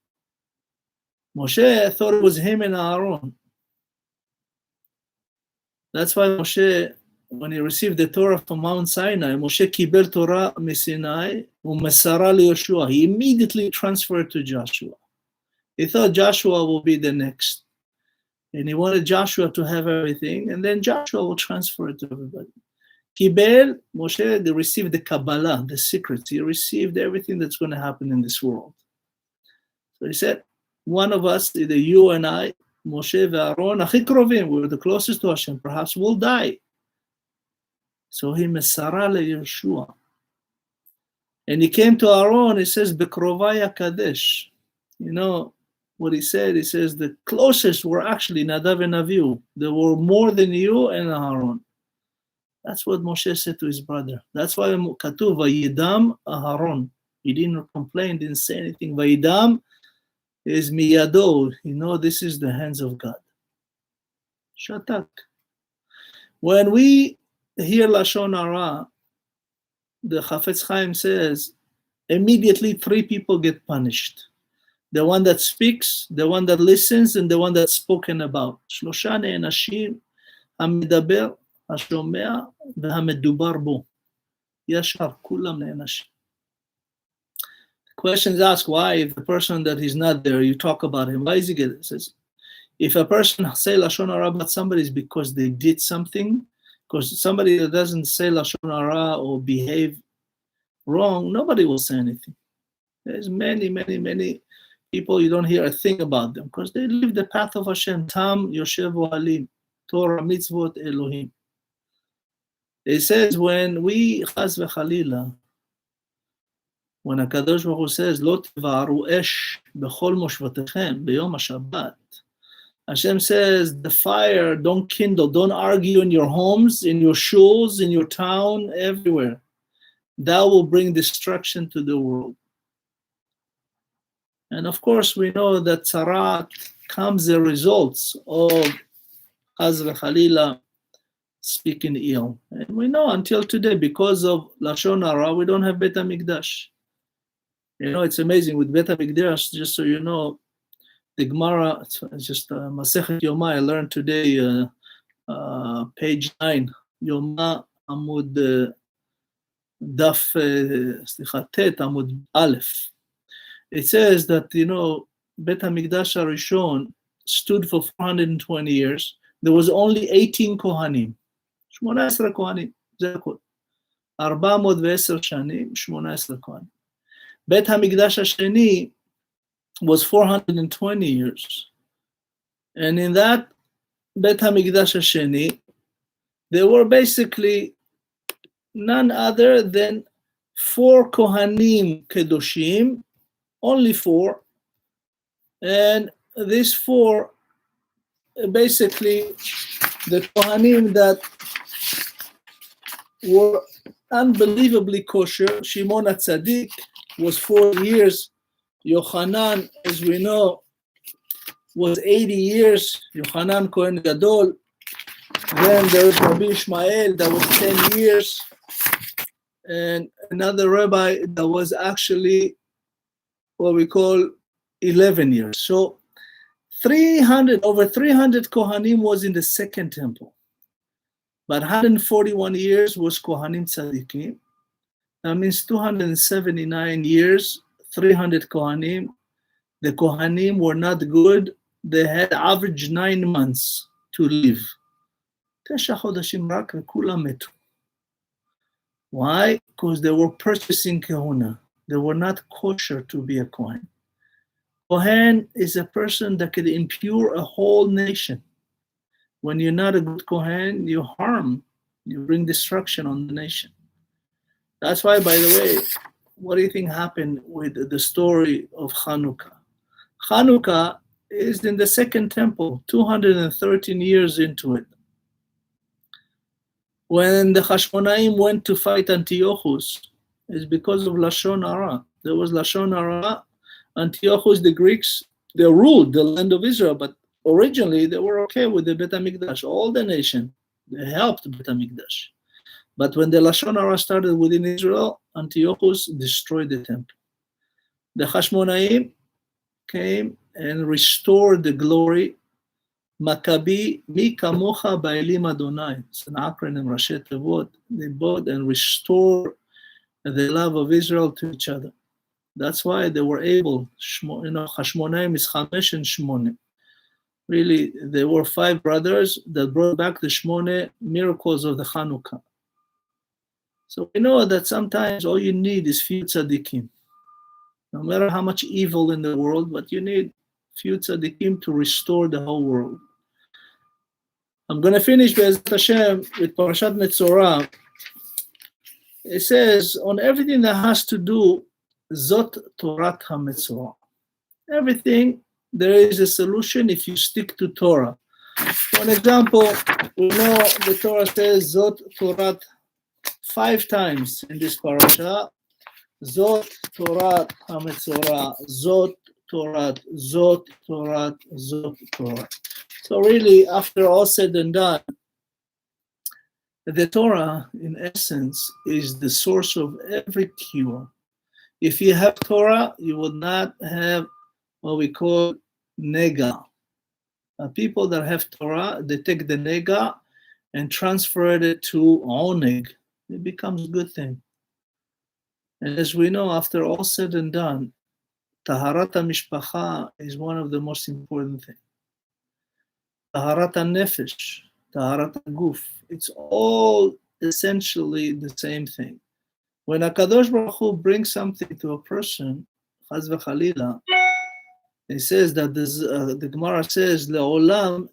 Moshe thought it was him and Aaron. That's why Moshe, when he received the Torah from Mount Sinai, Moshe kibel Torah Sinai u'mesara leYoshua. He immediately transferred to Joshua. He thought Joshua will be the next. And he wanted Joshua to have everything, and then Joshua will transfer it to everybody. Kibel, Moshe, they received the Kabbalah, the secrets. He received everything that's going to happen in this world. So he said, one of us, either you and I, Moshe and Aaron, Achi Krovim, we're the closest to Hashem, perhaps we'll die. So he mesara leYoshua. And he came to Aaron, he says, Bekrovai HaKadesh. What he said, he says, the closest were actually Nadav and Avihu. There were more than you and Aaron. That's what Moshe said to his brother. That's why Katuv, Vayidam Aharon. He didn't complain, didn't say anything. Vayidam is miyado. This is the hands of God. Shatak. When we hear Lashon Hara, the Chafetz Chaim says, immediately 3 people get punished. The one that speaks, the one that listens, and the one that's spoken about. שלושה נענשים, המדבר, השומע והמדובר בו. ישר, כולם נענשים. Questions asked, why if the person that is not there, you talk about him, why is he getting it? It says, if a person say Lashon Hara about somebody, it's because they did something, because somebody that doesn't say Lashon Hara or behave wrong, nobody will say anything. There's many, many, many people, you don't hear a thing about them, because they live the path of Hashem. Tam Yoshev Ohalim, Torah, Mitzvot, Elohim. It says, when we, Chaz v'Chalila, when HaKadosh Baruch Hu says, Lo tevaru esh b'chol moshvatechem b'yom HaShabbat, Hashem says, the fire, don't kindle, don't argue in your homes, in your shuls, in your town, everywhere. That will bring destruction to the world. And of course, we know that tzara comes the results of Chaz v'Chalila speaking ill. And we know until today, because of Lashon Hara, we don't have Beit HaMikdash. It's amazing with Beit HaMikdash, just so you know, the Gemara, it's just Masechet Yoma, I learned today, page 9, Yoma Amud Daf, Tet Amud Aleph. It says that, Beit HaMikdash HaRishon stood for 420 years. There was only 18 Kohanim. 18 Kohanim. זה הכל. 410 שנים, 18 Kohanim. Beit HaMikdash HaSheni was 420 years. And in that Beit HaMikdash HaSheni, there were basically none other than 4 Kohanim Kedoshim, only 4. And these 4, basically, the Kohanim that were unbelievably kosher. Shimon HaTzadik was 4 years. Yochanan, as we know, was 80 years. Yochanan Kohen Gadol. Then there was Rabbi Ishmael, that was 10 years. And another rabbi that was actually what we call 11 years. So over 300 Kohanim was in the second temple. But 141 years was Kohanim Tzadikim. That means 279 years, 300 Kohanim. The Kohanim were not good. They had average 9 months to live. 9 חודשים רק וכולם מתו. Why? Because they were purchasing kahuna. They were not kosher to be a Kohen. Kohen is a person that can impure a whole nation. When you're not a good Kohen, you harm, you bring destruction on the nation. That's why, by the way, what do you think happened with the story of Hanukkah? Hanukkah is in the second temple, 213 years into it. When the Hashmonaim went to fight Antiochus, it's because of Lashon Hara. There was Lashon Hara. Antiochus, the Greeks, they ruled the land of Israel, but originally they were okay with the Bet HaMikdash. All the nation, they helped Bet HaMikdash. But when the Lashon Hara started within Israel, Antiochus destroyed the temple. The Hashmonaim came and restored the glory. Maccabi, mi kamocha ba'elim Adonai. It's an acronym, Rashi Tevot. They bought and restored the love of Israel to each other. That's why they were able, Hashmonaim is Chamesh and Shmone. Really, there were 5 brothers that brought back the Shmone miracles of the Hanukkah. So we know that sometimes all you need is few tzaddikim. No matter how much evil in the world, but you need few tzaddikim to restore the whole world. I'm going to finish Be'ezrat Hashem with Parashat Metzor'a. It says, on everything that has to do, Zot Tazrie'a-Metzor'a. Everything, there is a solution if you stick to Torah. For example, we know the Torah says Zot Tazrie'a 5 times in this parasha. Zot Tazrie'a-Metzor'a, Zot Torah, Zot Torah, Zot Torah. So really, after all said and done, the Torah, in essence, is the source of every cure. If you have Torah, you will not have what we call nega. People that have Torah, they take the nega and transfer it to oneg. It becomes a good thing. And as we know, after all said and done, Taharat HaMishpacha is one of the most important things. Taharat HaNefesh, Taharat HaGuf, it's all essentially the same thing. When HaKadosh Baruch Hu brings something to a person, Chaz v'Chalila, he says that the Gemara says, Le'olam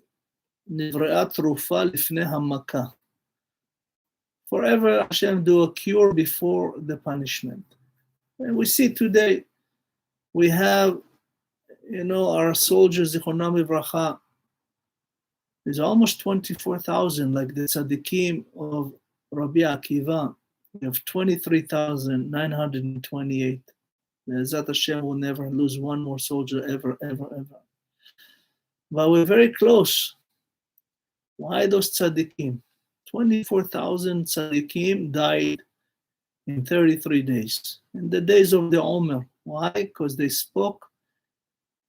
nivre'at rufa lifnei hamaka. Forever Hashem do a cure before the punishment. And we see today, we have, our soldiers, Zichronam Livracha, there's almost 24,000, like the tzaddikim of Rabbi Akiva. We have 23,928. Be'ezrat Hashem will never lose one more soldier ever, ever, ever. But we're very close. Why those tzaddikim? 24,000 tzaddikim died in 33 days. In the days of the Omer. Why? Because they spoke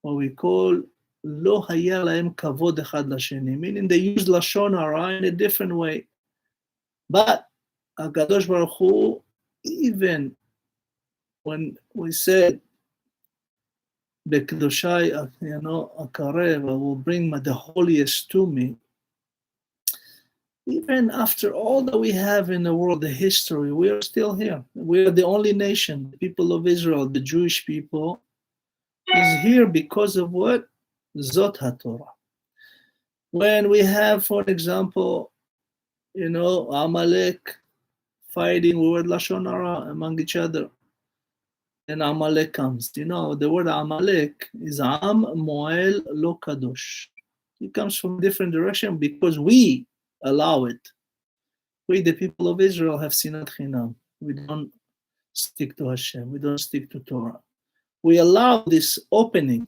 what we call Lo haya lahem kavod echad lasheni, meaning they used Lashon Hara in a different way. But HaKadosh Baruch Hu, even when we said, Bekedoshai, Akarev, I will bring the holiest to me, even after all that we have in the world, the history, we are still here. We are the only nation, the people of Israel, the Jewish people, is here because of what? Zot HaTorah. When we have, for example, Amalek fighting with Lashon Hara among each other, and Amalek comes. The word Amalek is Am Moel Lo Kadosh. It comes from a different direction because we allow it. We, the people of Israel, have sinat chinam. We don't stick to Hashem. We don't stick to Torah. We allow this opening.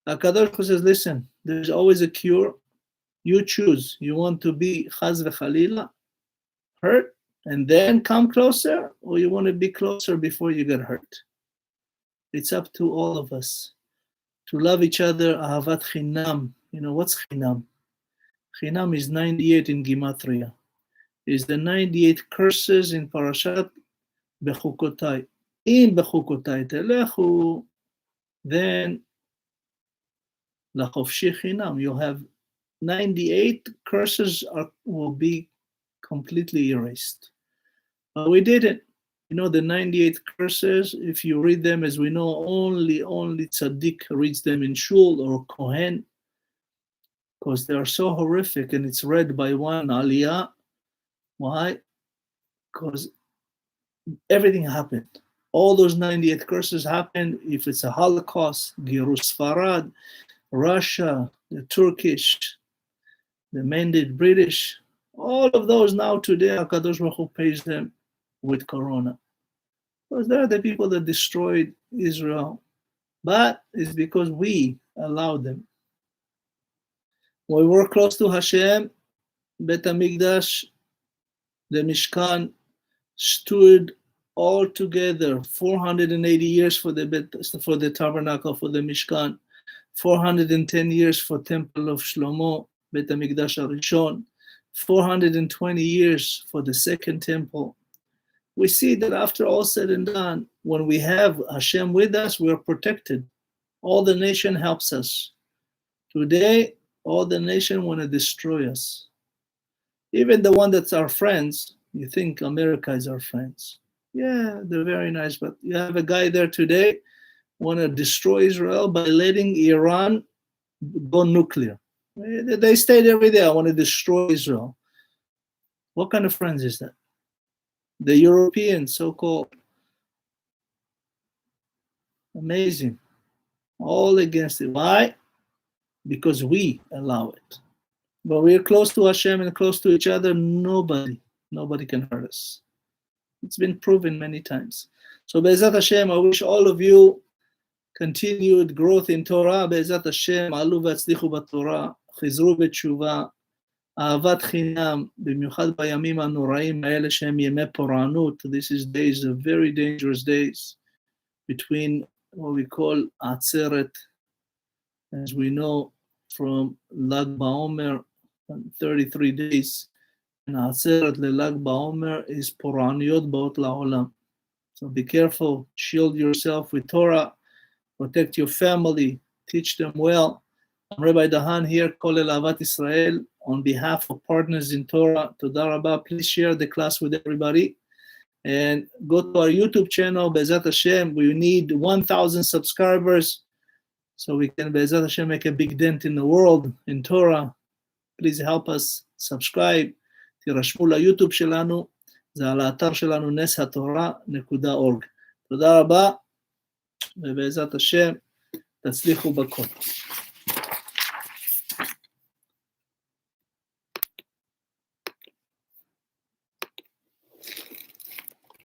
HaKadosh Baruch Hu says, listen, there's always a cure. You choose. You want to be chaz v'chalila, hurt, and then come closer, or you want to be closer before you get hurt. It's up to all of us to love each other. Ahavat chinam. What's chinam? Chinam is 98 in Gematria. It's the 98 curses in Parashat Bechukotai. In Bechukotai telechu, then lachofshi chinam. You'll have 98 curses will be completely erased. But we didn't. The 98 curses, if you read them, as we know, only tzaddik reads them in shul or kohen, because they are so horrific, and it's read by one aliyah. Why? Because everything happened. All those 98 curses happened. If it's a Holocaust, Girush Sfarad, Russia, the Turkish, the Mended British, all of those now today, HaKadosh Baruch Hu pays them with Corona. Because they're the people that destroyed Israel. But it's because we allowed them. When we were close to Hashem, Bet HaMikdash, the Mishkan, stood all together 480 years for the tabernacle, for the Mishkan, 410 years for Temple of Shlomo, Bet HaMikdash HaRishon, 420 years for the second temple. We see that after all said and done, when we have Hashem with us, we are protected. All the nation helps us. Today, all the nation want to destroy us. Even the one that's our friends, you think America is our friends. Yeah, they're very nice, but you have a guy there today want to destroy Israel by letting Iran go nuclear. They stayed every day. I want to destroy Israel. What kind of friends is that? The Europeans, so-called. Amazing. All against it. Why? Because we allow it. But we're close to Hashem and close to each other. Nobody can hurt us. It's been proven many times. So Be'ezat Hashem, I wish all of you continued growth in Torah. Be'ezat Hashem, alu v'atzlichu b'Torah, chizru b'tshuva, ahavat chinam, b'miuchad b'yamim הנוראים האלה שהם ימי פורענות. This is days of very dangerous days between what we call Atzeret, as we know from Lag BaOmer, 33 days, and Atzeret leLag BaOmer is Poraniyot Baot LaOlam. So be careful, shield yourself with Torah, protect your family, teach them well. I'm Rabbi Dahan here, Kolel Ahavat Israel, on behalf of partners in Torah. Todah Rabah. Please share the class with everybody. And go to our YouTube channel, Be'ezat Hashem. We need 1,000 subscribers so we can, Be'ezat Hashem, make a big dent in the world, in Torah. Please help us, subscribe. תירשמו ליוטיוב שלנו, זה על האתר שלנו, neshatorah.org. תודה רבה, ובעזרת השם, תצליחו בכל.